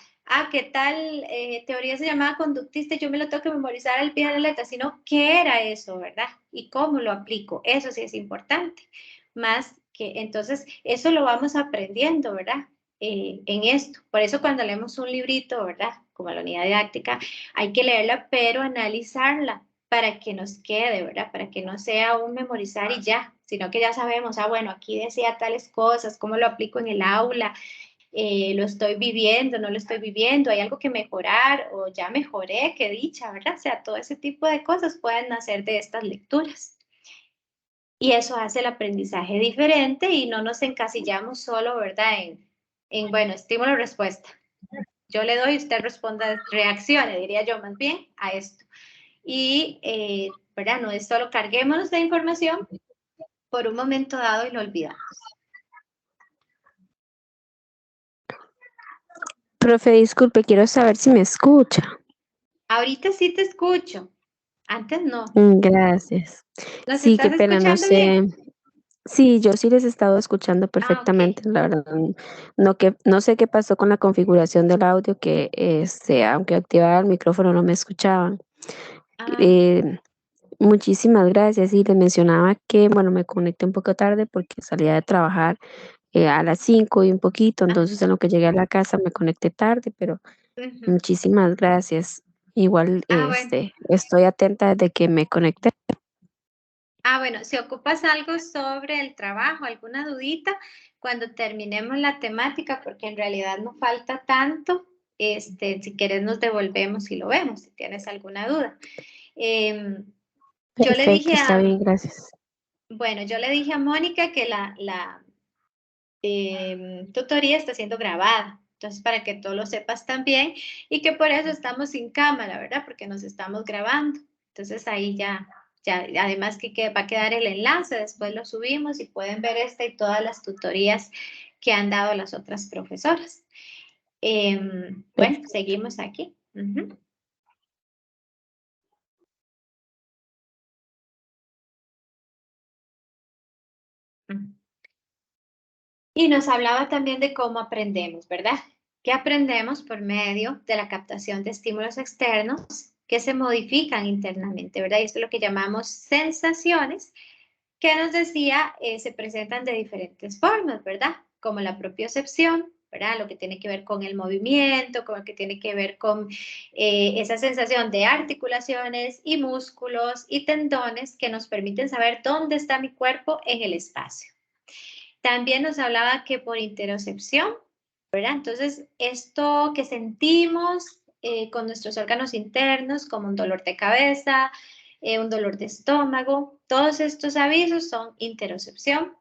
¿qué tal teoría se llamaba conductista? Yo me lo tengo que memorizar al pie de la letra, sino qué era eso, ¿verdad? Y cómo lo aplico, eso sí es importante. Más que, entonces, eso lo vamos aprendiendo, ¿verdad? En esto. Por eso cuando leemos un librito, ¿verdad? Como la unidad didáctica, hay que leerla, pero analizarla para que nos quede, ¿verdad? Para que no sea un memorizar y ya, sino que ya sabemos, bueno, aquí decía tales cosas, cómo lo aplico en el aula, lo estoy viviendo, no lo estoy viviendo, hay algo que mejorar o ya mejoré, qué dicha, ¿verdad? O sea, todo ese tipo de cosas pueden nacer de estas lecturas. Y eso hace el aprendizaje diferente y no nos encasillamos solo, ¿verdad? Bueno, estímulo-respuesta. Yo le doy, usted responda, reaccione, diría yo más bien, a esto. Y, ¿verdad? No es solo carguémonos de información por un momento dado y lo olvidamos. Profe, disculpe, quiero saber si me escucha. Ahorita sí te escucho. Antes no. Gracias. ¿Nos Sí, qué estás pena, no escuchando bien? sé. Sí, yo sí les he estado escuchando Ah, ok. perfectamente, la verdad. No sé qué pasó con la configuración del audio, que aunque activaba el micrófono no me escuchaban. Ah, Eh, Muchísimas gracias. Y les mencionaba que, bueno, me conecté un poco tarde porque salía de trabajar a las 5 y un poquito, ah, entonces en lo que llegué a la casa me conecté tarde, pero ujú. muchísimas gracias. Igual, Bueno. estoy atenta desde que me conecté. Bueno, si ocupas algo sobre el trabajo, alguna dudita, cuando terminemos la temática, porque en realidad no falta tanto, si quieres nos devolvemos y lo vemos, si tienes alguna duda. Em, yo le Perfecto, dije está a, bien, gracias. bueno, yo le dije a Mónica que la tutoría está siendo grabada. Entonces, para que tú lo sepas también y que por eso estamos sin cámara, ¿verdad? Porque nos estamos grabando. Entonces, ahí ya además que va a quedar el enlace, después lo subimos y pueden ver esta y todas las tutorías que han dado las otras profesoras. Bueno, Perfecto. seguimos aquí. Ujú. Y nos hablaba también de cómo aprendemos, ¿verdad? Que aprendemos por medio de la captación de estímulos externos que se modifican internamente, ¿verdad? Y esto es lo que llamamos sensaciones, que nos decía, se presentan de diferentes formas, ¿verdad? Como la propiocepción, ¿verdad? Lo que tiene que ver con el movimiento, con lo que tiene que ver con esa sensación de articulaciones y músculos y tendones que nos permiten saber dónde está mi cuerpo en el espacio. También nos hablaba que por interocepción, ¿verdad? Entonces, esto que sentimos con nuestros órganos internos, como un dolor de cabeza, un dolor de estómago, todos estos avisos son interocepción.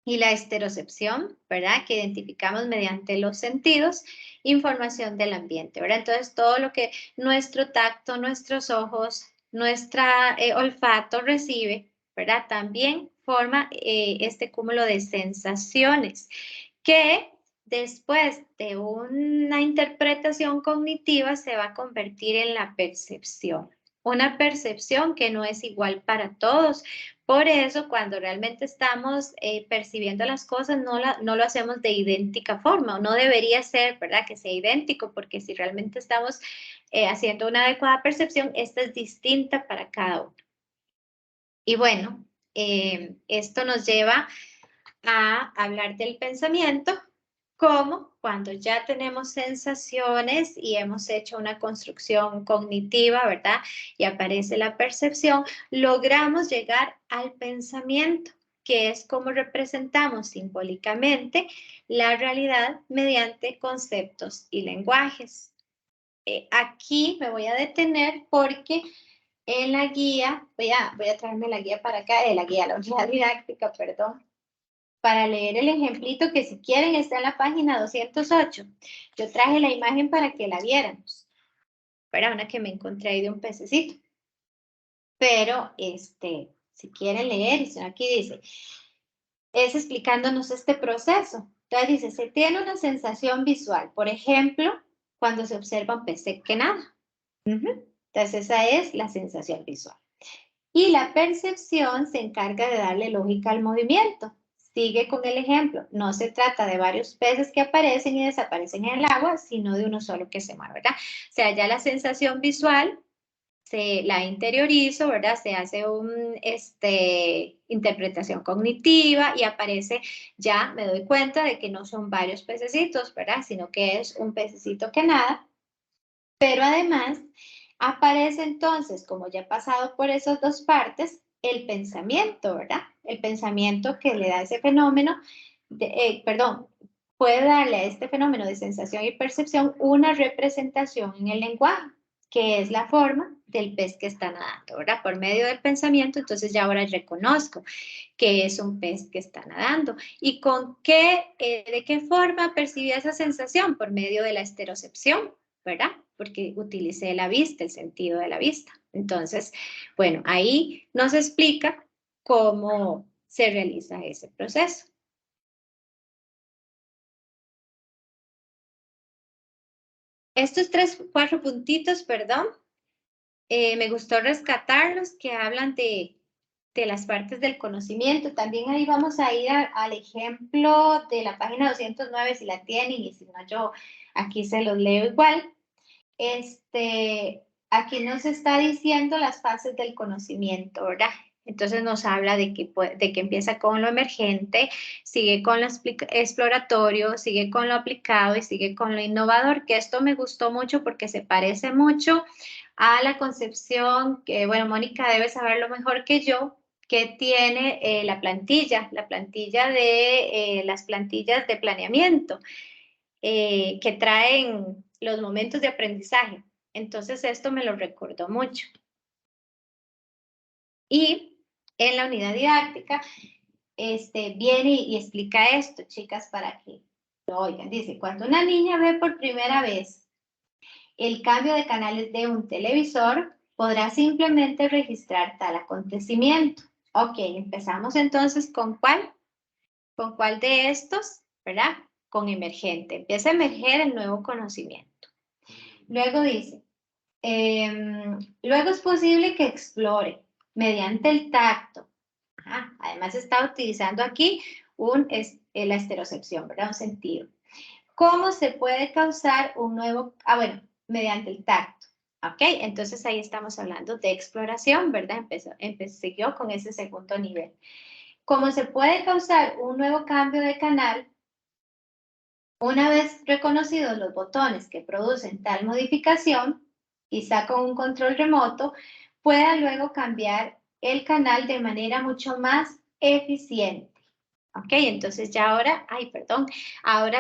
Y la esterocepción, ¿verdad? Que identificamos mediante los sentidos, información del ambiente, ¿verdad? Entonces, todo lo que nuestro tacto, nuestros ojos, nuestra olfato recibe, ¿verdad? También forma este cúmulo de sensaciones que después de una interpretación cognitiva se va a convertir en la percepción. Una percepción que no es igual para todos. Por eso, cuando realmente estamos percibiendo las cosas, no lo hacemos de idéntica forma, o no debería ser, ¿verdad? Que sea idéntico, porque si realmente estamos haciendo una adecuada percepción, esta es distinta para cada uno. Y bueno, esto nos lleva a hablar del pensamiento, como cuando ya tenemos sensaciones y hemos hecho una construcción cognitiva, ¿verdad? Y aparece la percepción, logramos llegar al pensamiento, que es como representamos simbólicamente la realidad mediante conceptos y lenguajes. Aquí me voy a detener porque en la guía, voy a traerme la guía para acá, la unidad didáctica, perdón, para leer el ejemplito que si quieren está en la página 208. Yo traje la imagen para que la viéramos. Era una que me encontré ahí de un pececito. Pero, si quieren leer, y aquí dice, es explicándonos este proceso. Entonces dice, se tiene una sensación visual, por ejemplo, cuando se observa un pez que nada. Entonces esa es la sensación visual. Y la percepción se encarga de darle lógica al movimiento. Sigue con el ejemplo. No se trata de varios peces que aparecen y desaparecen en el agua, sino de uno solo que se mueve, ¿verdad? O sea, ya la sensación visual se la interiorizo, ¿verdad? Se hace una interpretación cognitiva y aparece, ya me doy cuenta de que no son varios pececitos, ¿verdad? Sino que es un pececito que nada. Pero además aparece entonces, como ya he pasado por esas dos partes, el pensamiento, ¿verdad? El pensamiento que le da ese fenómeno, puede darle a este fenómeno de sensación y percepción una representación en el lenguaje, que es la forma del pez que está nadando, ¿verdad? Por medio del pensamiento, entonces ya ahora reconozco que es un pez que está nadando. ¿Y de qué forma percibí esa sensación? Por medio de la esterocepción, ¿verdad? Porque utilicé la vista, el sentido de la vista. Entonces, bueno, ahí nos explica cómo se realiza ese proceso. estos 4 puntitos, perdón, me gustó rescatarlos que hablan de las partes del conocimiento. También ahí vamos a ir al ejemplo de la página 209 si la tienen, y si no, yo aquí se los leo igual. Aquí nos está diciendo las fases del conocimiento, ¿verdad? Entonces nos habla de que empieza con lo emergente, sigue con lo exploratorio, sigue con lo aplicado y sigue con lo innovador, que esto me gustó mucho porque se parece mucho a la concepción que, bueno, Mónica debe saberlo mejor que yo, que tiene la plantilla de las plantillas de planeamiento, que traen los momentos de aprendizaje. Entonces esto me lo recordó mucho. Y en la unidad didáctica viene y explica esto, chicas, para que lo oigan. Dice, cuando una niña ve por primera vez el cambio de canales de un televisor, podrá simplemente registrar tal acontecimiento. Ok, empezamos entonces ¿con cuál? ¿Con cuál de estos? ¿Verdad? Con emergente. Empieza a emerger el nuevo conocimiento. Luego dice, luego es posible que explore mediante el tacto. Además está utilizando aquí la estereocepción, ¿verdad? Un sentido. ¿Cómo se puede causar un nuevo, mediante el tacto? ¿Ok? Entonces ahí estamos hablando de exploración, ¿verdad? Siguió con ese segundo nivel. ¿Cómo se puede causar un nuevo cambio de canal? Una vez reconocidos los botones que producen tal modificación, quizá con un control remoto, pueda luego cambiar el canal de manera mucho más eficiente. Ok, entonces ya ahora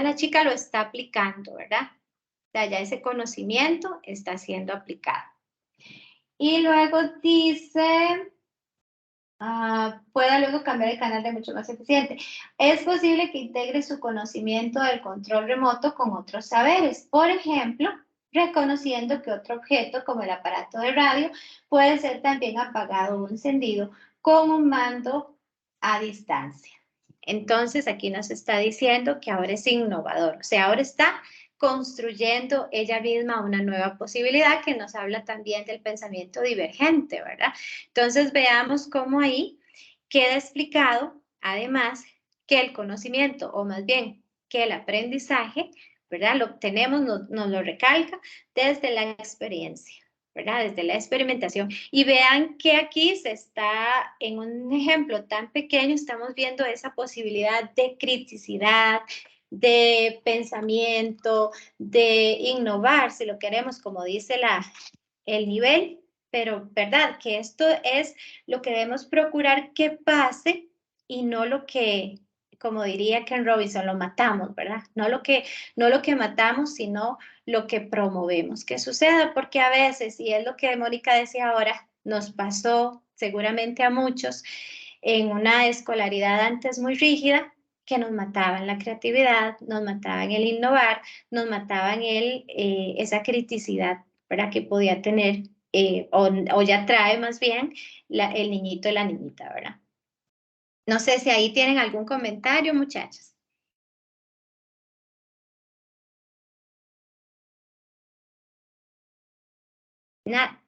la chica lo está aplicando, ¿verdad? O sea, ya ese conocimiento está siendo aplicado. Y luego dice, pueda luego cambiar el canal de mucho más eficiente. Es posible que integre su conocimiento del control remoto con otros saberes. Por ejemplo, reconociendo que otro objeto, como el aparato de radio, puede ser también apagado o encendido con un mando a distancia. Entonces, aquí nos está diciendo que ahora es innovador, o sea, ahora está construyendo ella misma una nueva posibilidad que nos habla también del pensamiento divergente, ¿verdad? Entonces, veamos cómo ahí queda explicado, además, que el conocimiento, o más bien, que el aprendizaje, ¿verdad? Lo obtenemos, nos lo recalca desde la experiencia, ¿verdad? Desde la experimentación. Y vean que aquí se está, en un ejemplo tan pequeño, estamos viendo esa posibilidad de criticidad, de pensamiento, de innovar, si lo queremos, como dice el nivel, pero verdad que esto es lo que debemos procurar que pase y no lo que, como diría Ken Robinson, lo matamos, ¿verdad? No lo que matamos, sino lo que promovemos que suceda, porque a veces, y es lo que Mónica decía ahora, nos pasó seguramente a muchos en una escolaridad antes muy rígida, que nos mataban la creatividad, nos mataban el innovar, nos mataban esa criticidad, ¿verdad? Que podía tener, o ya trae más bien el niñito y la niñita, ¿verdad? No sé si ahí tienen algún comentario, muchachos. Nada.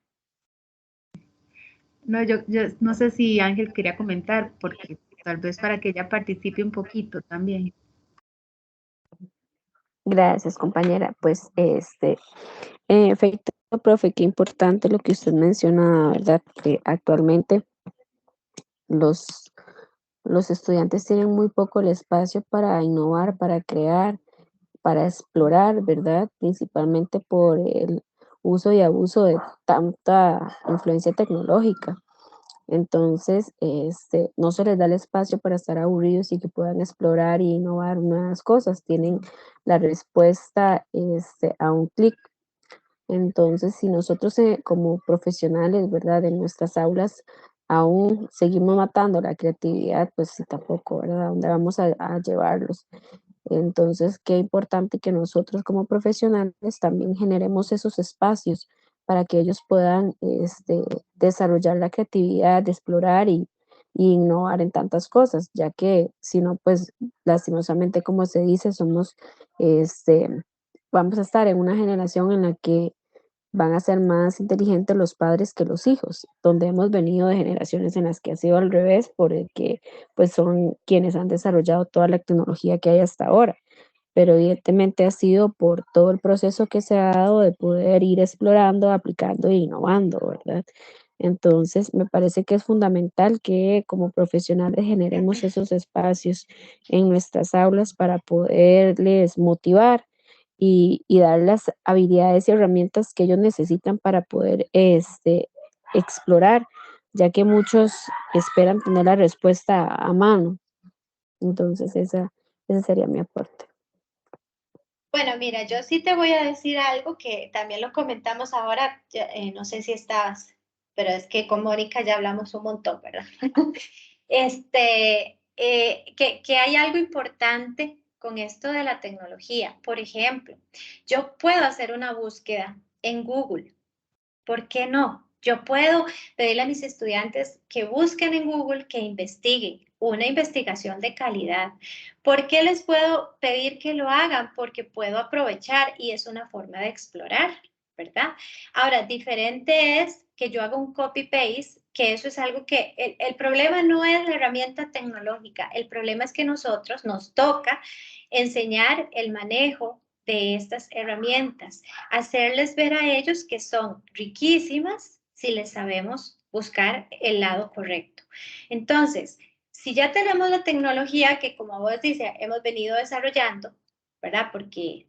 No, yo no sé si Ángel quería comentar, porque tal vez para que ella participe un poquito también. Gracias, compañera. Pues, en efecto, profe, qué importante lo que usted menciona, ¿verdad? Que actualmente los estudiantes tienen muy poco el espacio para innovar, para crear, para explorar, ¿verdad? Principalmente por el uso y abuso de tanta influencia tecnológica. Entonces, no se les da el espacio para estar aburridos y que puedan explorar y innovar nuevas cosas. Tienen la respuesta a un clic. Entonces, si nosotros como profesionales, ¿verdad? En nuestras aulas aún seguimos matando la creatividad, pues sí, tampoco, ¿verdad? ¿A dónde vamos a llevarlos? Entonces, qué importante que nosotros como profesionales también generemos esos espacios para que ellos puedan desarrollar la creatividad, explorar y innovar en tantas cosas, ya que si no, pues lastimosamente, como se dice, somos vamos a estar en una generación en la que van a ser más inteligentes los padres que los hijos, donde hemos venido de generaciones en las que ha sido al revés, por el que pues son quienes han desarrollado toda la tecnología que hay hasta ahora. Pero evidentemente ha sido por todo el proceso que se ha dado de poder ir explorando, aplicando e innovando, ¿verdad? Entonces, me parece que es fundamental que como profesionales generemos esos espacios en nuestras aulas para poderles motivar y dar las habilidades y herramientas que ellos necesitan para poder explorar, ya que muchos esperan tener la respuesta a mano. Entonces, ese sería mi aporte. Bueno, mira, yo sí te voy a decir algo que también lo comentamos ahora, no sé si estabas, pero es que con Mónica ya hablamos un montón, ¿verdad? Que hay algo importante con esto de la tecnología. Por ejemplo, yo puedo hacer una búsqueda en Google. ¿Por qué no? Yo puedo pedirle a mis estudiantes que busquen en Google, que investiguen una investigación de calidad. ¿Por qué les puedo pedir que lo hagan? Porque puedo aprovechar y es una forma de explorar, ¿verdad? Ahora, diferente es que yo haga un copy-paste, que eso es algo que el problema no es la herramienta tecnológica, el problema es que nosotros nos toca enseñar el manejo de estas herramientas, hacerles ver a ellos que son riquísimas si les sabemos buscar el lado correcto. Entonces, si ya tenemos la tecnología que, como vos dices, hemos venido desarrollando, ¿verdad? Porque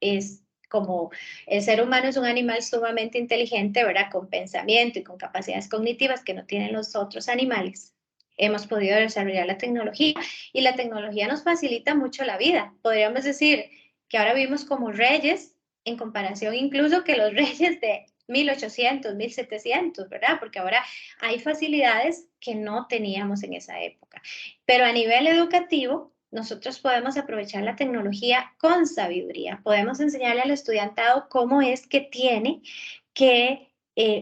es como el ser humano es un animal sumamente inteligente, ¿verdad? Con pensamiento y con capacidades cognitivas que no tienen los otros animales. Hemos podido desarrollar la tecnología y la tecnología nos facilita mucho la vida. Podríamos decir que ahora vivimos como reyes en comparación incluso que los reyes de 1800, 1700, ¿verdad? Porque ahora hay facilidades que no teníamos en esa época. Pero a nivel educativo, nosotros podemos aprovechar la tecnología con sabiduría. Podemos enseñarle al estudiantado cómo es que tiene que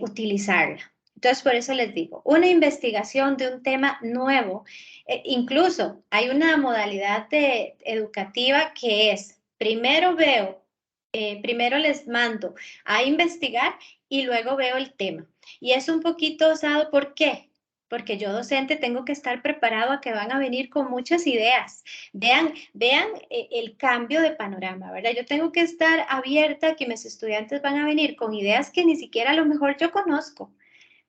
utilizarla. Entonces, por eso les digo, una investigación de un tema nuevo, incluso hay una modalidad educativa que es, primero primero les mando a investigar y luego veo el tema. Y es un poquito osado, ¿por qué? Porque yo docente tengo que estar preparado a que van a venir con muchas ideas. Vean el cambio de panorama, ¿verdad? Yo tengo que estar abierta a que mis estudiantes van a venir con ideas que ni siquiera a lo mejor yo conozco.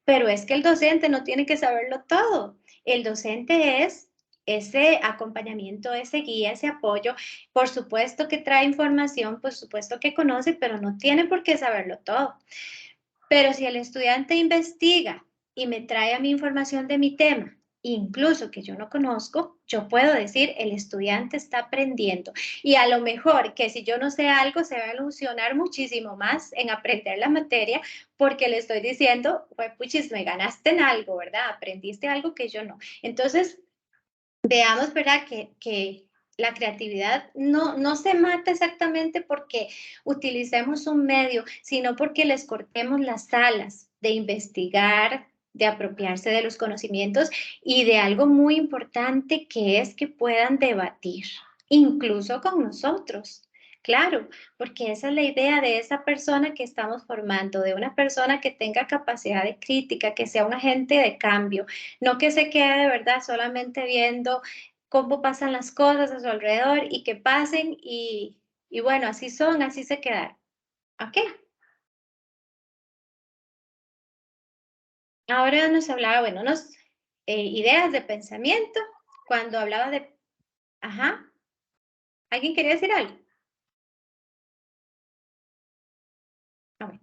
Pero es que el docente no tiene que saberlo todo. El docente es ese acompañamiento, ese guía, ese apoyo. Por supuesto que trae información, por supuesto que conoce, pero no tiene por qué saberlo todo. Pero si el estudiante investiga y me trae a mí información de mi tema, incluso que yo no conozco, yo puedo decir, el estudiante está aprendiendo. Y a lo mejor que si yo no sé algo, se va a ilusionar muchísimo más en aprender la materia, porque le estoy diciendo, pues puchis, me ganaste en algo, ¿verdad? Aprendiste algo que yo no. Entonces, veamos, ¿verdad? Que la creatividad no se mata exactamente porque utilicemos un medio, sino porque les cortemos las alas de investigar, de apropiarse de los conocimientos y de algo muy importante que es que puedan debatir, incluso con nosotros. Claro, porque esa es la idea de esa persona que estamos formando, de una persona que tenga capacidad de crítica, que sea un agente de cambio, no que se quede de verdad solamente viendo cómo pasan las cosas a su alrededor y que pasen y bueno, así son, así se quedaron. ¿Ok? Ahora nos hablaba, bueno, unas ideas de pensamiento cuando hablaba de... Ajá, ¿alguien quería decir algo? Ah, bueno.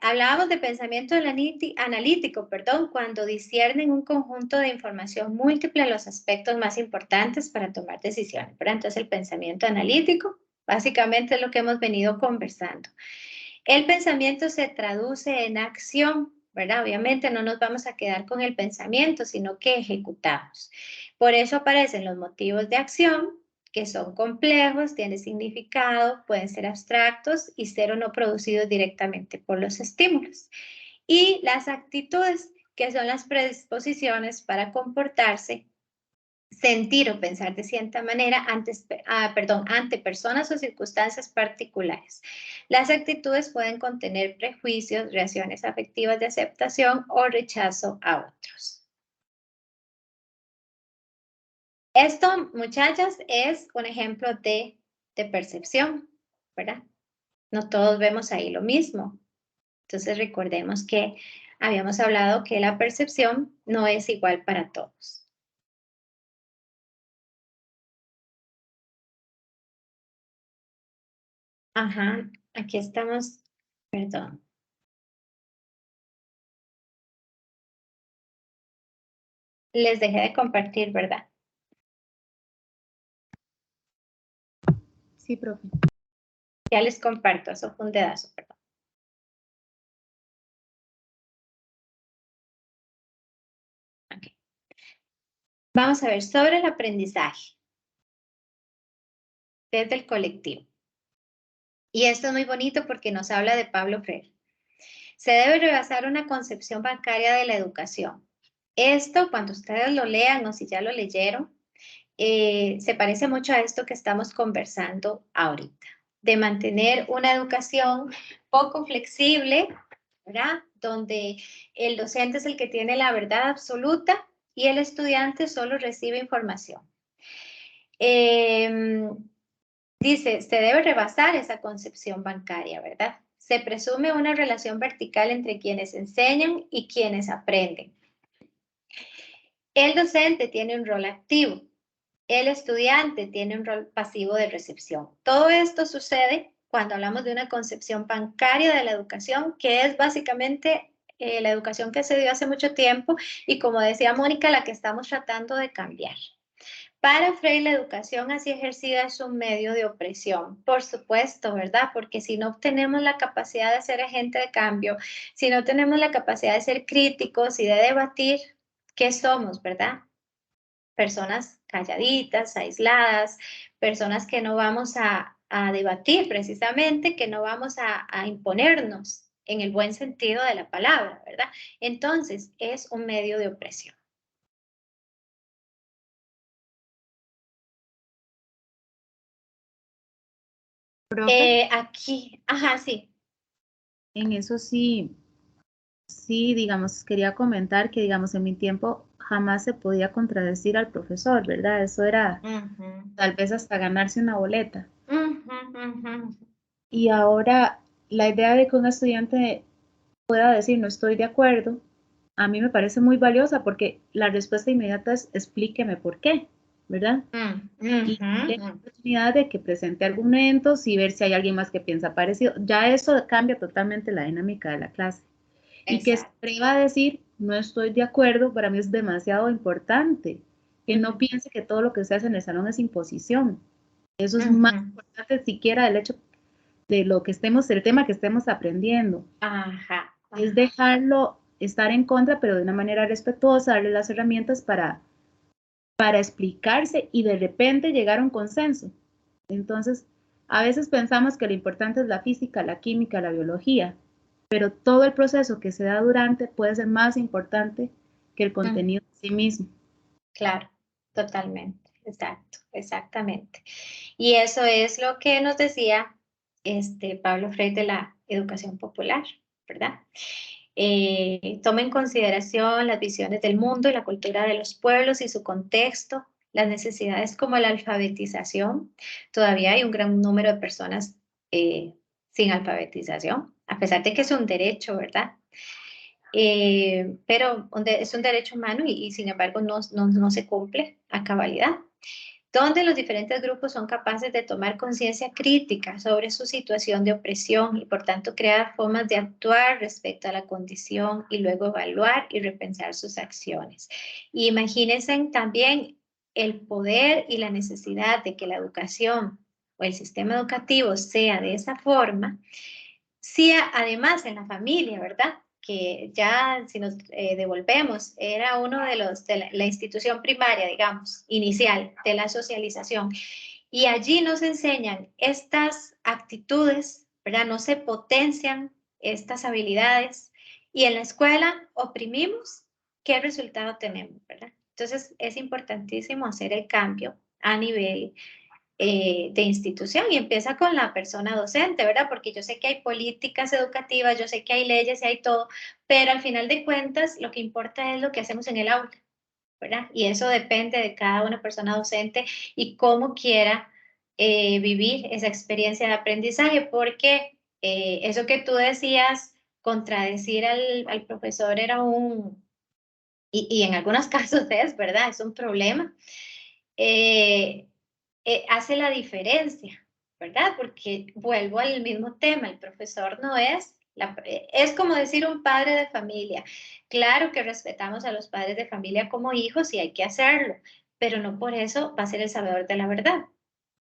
Hablábamos de pensamiento analítico, perdón, cuando disciernen un conjunto de información múltiple los aspectos más importantes para tomar decisiones, ¿verdad? Entonces, el pensamiento analítico básicamente es lo que hemos venido conversando. El pensamiento se traduce en acción, ¿verdad? Obviamente no nos vamos a quedar con el pensamiento, sino que ejecutamos. Por eso aparecen los motivos de acción, que son complejos, tienen significado, pueden ser abstractos y ser o no producidos directamente por los estímulos. Y las actitudes, que son las predisposiciones para comportarse sentir o pensar de cierta manera ante personas o circunstancias particulares. Las actitudes pueden contener prejuicios, reacciones afectivas de aceptación o rechazo a otros. Esto, muchachas, es un ejemplo de percepción, ¿verdad? No todos vemos ahí lo mismo. Entonces recordemos que habíamos hablado que la percepción no es igual para todos. Ajá, aquí estamos, perdón. Les dejé de compartir, ¿verdad? Sí, profe. Ya les comparto, eso fue un dedazo, perdón. Okay. Vamos a ver sobre el aprendizaje desde el colectivo. Y esto es muy bonito porque nos habla de Pablo Freire. Se debe rebasar una concepción bancaria de la educación. Esto, cuando ustedes lo lean o si ya lo leyeron, se parece mucho a esto que estamos conversando ahorita, de mantener una educación poco flexible, ¿verdad? Donde el docente es el que tiene la verdad absoluta y el estudiante solo recibe información. Dice, se debe rebasar esa concepción bancaria, ¿verdad? Se presume una relación vertical entre quienes enseñan y quienes aprenden. El docente tiene un rol activo, el estudiante tiene un rol pasivo de recepción. Todo esto sucede cuando hablamos de una concepción bancaria de la educación, que es básicamente la educación que se dio hace mucho tiempo y, como decía Mónica, la que estamos tratando de cambiar. Para Freire, la educación así ejercida es un medio de opresión, por supuesto, ¿verdad? Porque si no tenemos la capacidad de ser agente de cambio, si no tenemos la capacidad de ser críticos y de debatir, ¿qué somos, verdad? Personas calladitas, aisladas, personas que no vamos a debatir precisamente, que no vamos a imponernos en el buen sentido de la palabra, ¿verdad? Entonces, es un medio de opresión. Profe, Aquí, ajá, sí. en eso sí, digamos, quería comentar que, digamos, en mi tiempo jamás se podía contradecir al profesor, ¿verdad? Eso era tal vez hasta ganarse una boleta. Y ahora la idea de que un estudiante pueda decir no estoy de acuerdo, a mí me parece muy valiosa porque la respuesta inmediata es explíqueme por qué, ¿verdad? Y la oportunidad de que presente argumentos y ver si hay alguien más que piensa parecido. Ya eso cambia totalmente la dinámica de la clase. Y que se atreva a decir, no estoy de acuerdo, para mí es demasiado importante. Que no piense que todo lo que se hace en el salón es imposición. Eso es más importante siquiera del hecho de lo que estemos, el tema que estemos aprendiendo. Ajá. Es dejarlo estar en contra, pero de una manera respetuosa, darle las herramientas para explicarse y de repente llegar a un consenso. Entonces, a veces pensamos que lo importante es la física, la química, la biología, pero todo el proceso que se da durante puede ser más importante que el contenido en sí mismo. Claro, totalmente, exacto, exactamente. Y eso es lo que nos decía Pablo Freire de la educación popular, ¿verdad? Toma en consideración las visiones del mundo y la cultura de los pueblos y su contexto, las necesidades como la alfabetización. Todavía hay un gran número de personas sin alfabetización, a pesar de que es un derecho, ¿verdad? Pero es un derecho humano y sin embargo no se cumple a cabalidad, donde los diferentes grupos son capaces de tomar conciencia crítica sobre su situación de opresión y por tanto crear formas de actuar respecto a la condición y luego evaluar y repensar sus acciones. Y imagínense también el poder y la necesidad de que la educación o el sistema educativo sea de esa forma, si además en la familia, ¿verdad? Que ya si nos devolvemos, era uno de la institución primaria, digamos, inicial de la socialización. Y allí nos enseñan estas actitudes, ¿verdad? No se potencian estas habilidades y en la escuela oprimimos, ¿qué resultado tenemos, verdad? Entonces, es importantísimo hacer el cambio a nivel de institución y empieza con la persona docente, ¿verdad? Porque yo sé que hay políticas educativas, yo sé que hay leyes y hay todo, pero al final de cuentas lo que importa es lo que hacemos en el aula, ¿verdad? Y eso depende de cada una persona docente y cómo quiera vivir esa experiencia de aprendizaje, porque eso que tú decías, contradecir al profesor era y en algunos casos es, ¿verdad? Es un problema. Hace la diferencia, ¿verdad? Porque vuelvo al mismo tema, el profesor no es, es como decir un padre de familia. Claro que respetamos a los padres de familia como hijos y hay que hacerlo, pero no por eso va a ser el sabedor de la verdad.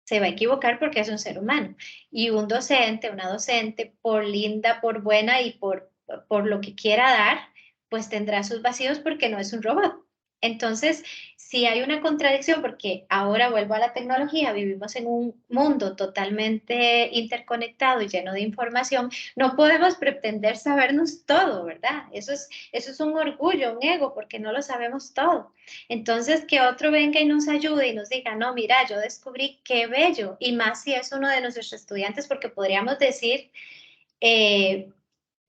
Se va a equivocar porque es un ser humano. Y un docente, una docente, por linda, por buena y por lo que quiera dar, pues tendrá sus vacíos porque no es un robot. Entonces, si hay una contradicción, porque ahora vuelvo a la tecnología, vivimos en un mundo totalmente interconectado y lleno de información, no podemos pretender sabernos todo, ¿verdad? Eso es un orgullo, un ego, porque no lo sabemos todo. Entonces, que otro venga y nos ayude y nos diga, no, mira, yo descubrí qué bello, y más si es uno de nuestros estudiantes, porque podríamos decir que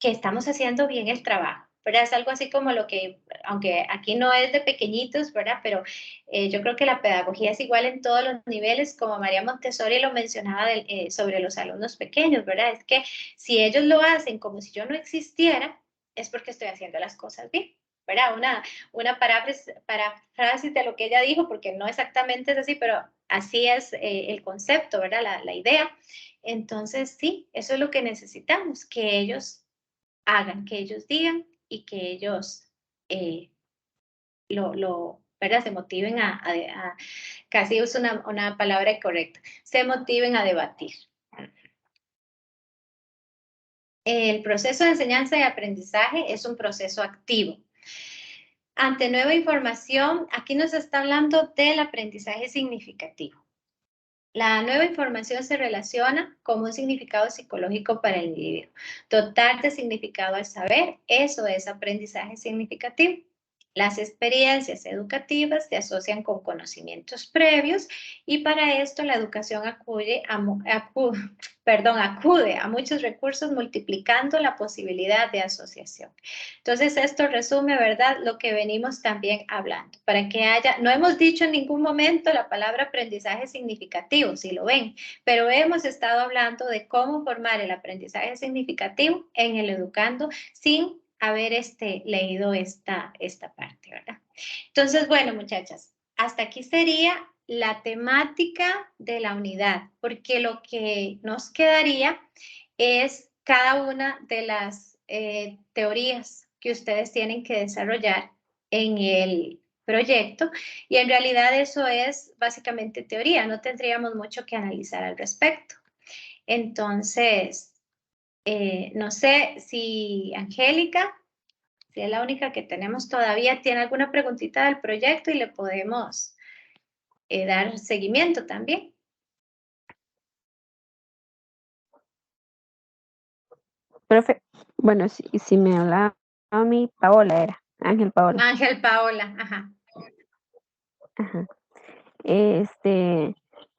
estamos haciendo bien el trabajo, ¿verdad? Es algo así como lo que, aunque aquí no es de pequeñitos, ¿verdad? Pero yo creo que la pedagogía es igual en todos los niveles, como María Montessori lo mencionaba sobre los alumnos pequeños, ¿verdad? Es que si ellos lo hacen como si yo no existiera, es porque estoy haciendo las cosas bien. ¿Verdad? Una paráfrasis de lo que ella dijo, porque no exactamente es así, pero así es el concepto, ¿verdad? La idea. Entonces, sí, eso es lo que necesitamos, que ellos hagan, que ellos digan y que ellos ¿verdad? Se motiven casi uso una palabra correcta, se motiven a debatir. El proceso de enseñanza y aprendizaje es un proceso activo. Ante nueva información, aquí nos está hablando del aprendizaje significativo. La nueva información se relaciona con un significado psicológico para el individuo. Dotar de significado al saber, eso es aprendizaje significativo. Las experiencias educativas se asocian con conocimientos previos y para esto la educación acude a muchos recursos multiplicando la posibilidad de asociación. Entonces esto resume, ¿verdad?, lo que venimos también hablando. Para que no hemos dicho en ningún momento la palabra aprendizaje significativo, si lo ven, pero hemos estado hablando de cómo formar el aprendizaje significativo en el educando sin haber leído esta parte, ¿verdad? Entonces, bueno, muchachas, hasta aquí sería la temática de la unidad, porque lo que nos quedaría es cada una de las teorías que ustedes tienen que desarrollar en el proyecto y en realidad eso es básicamente teoría, no tendríamos mucho que analizar al respecto. Entonces, no sé si Angélica, si es la única que tenemos todavía, tiene alguna preguntita del proyecto y le podemos dar seguimiento también. Profe, bueno, si me hablaba a mí, Paola era, Ángel Paola. Ángel Paola, ajá. Ajá.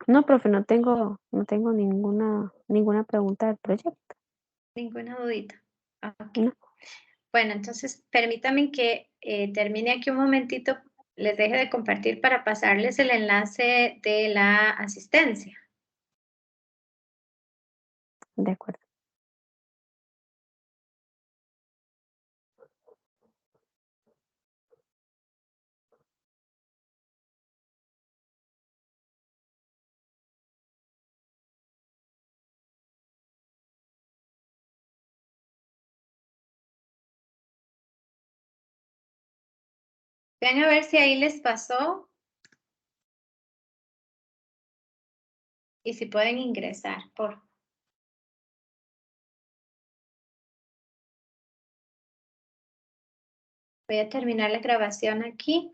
No, profe, no tengo ninguna pregunta del proyecto. Ninguna dudita. Ok. No. Bueno, entonces permítame que termine aquí un momentito, les deje de compartir para pasarles el enlace de la asistencia. De acuerdo. Vean a ver si ahí les pasó y si pueden ingresar, por favor. Voy a terminar la grabación aquí.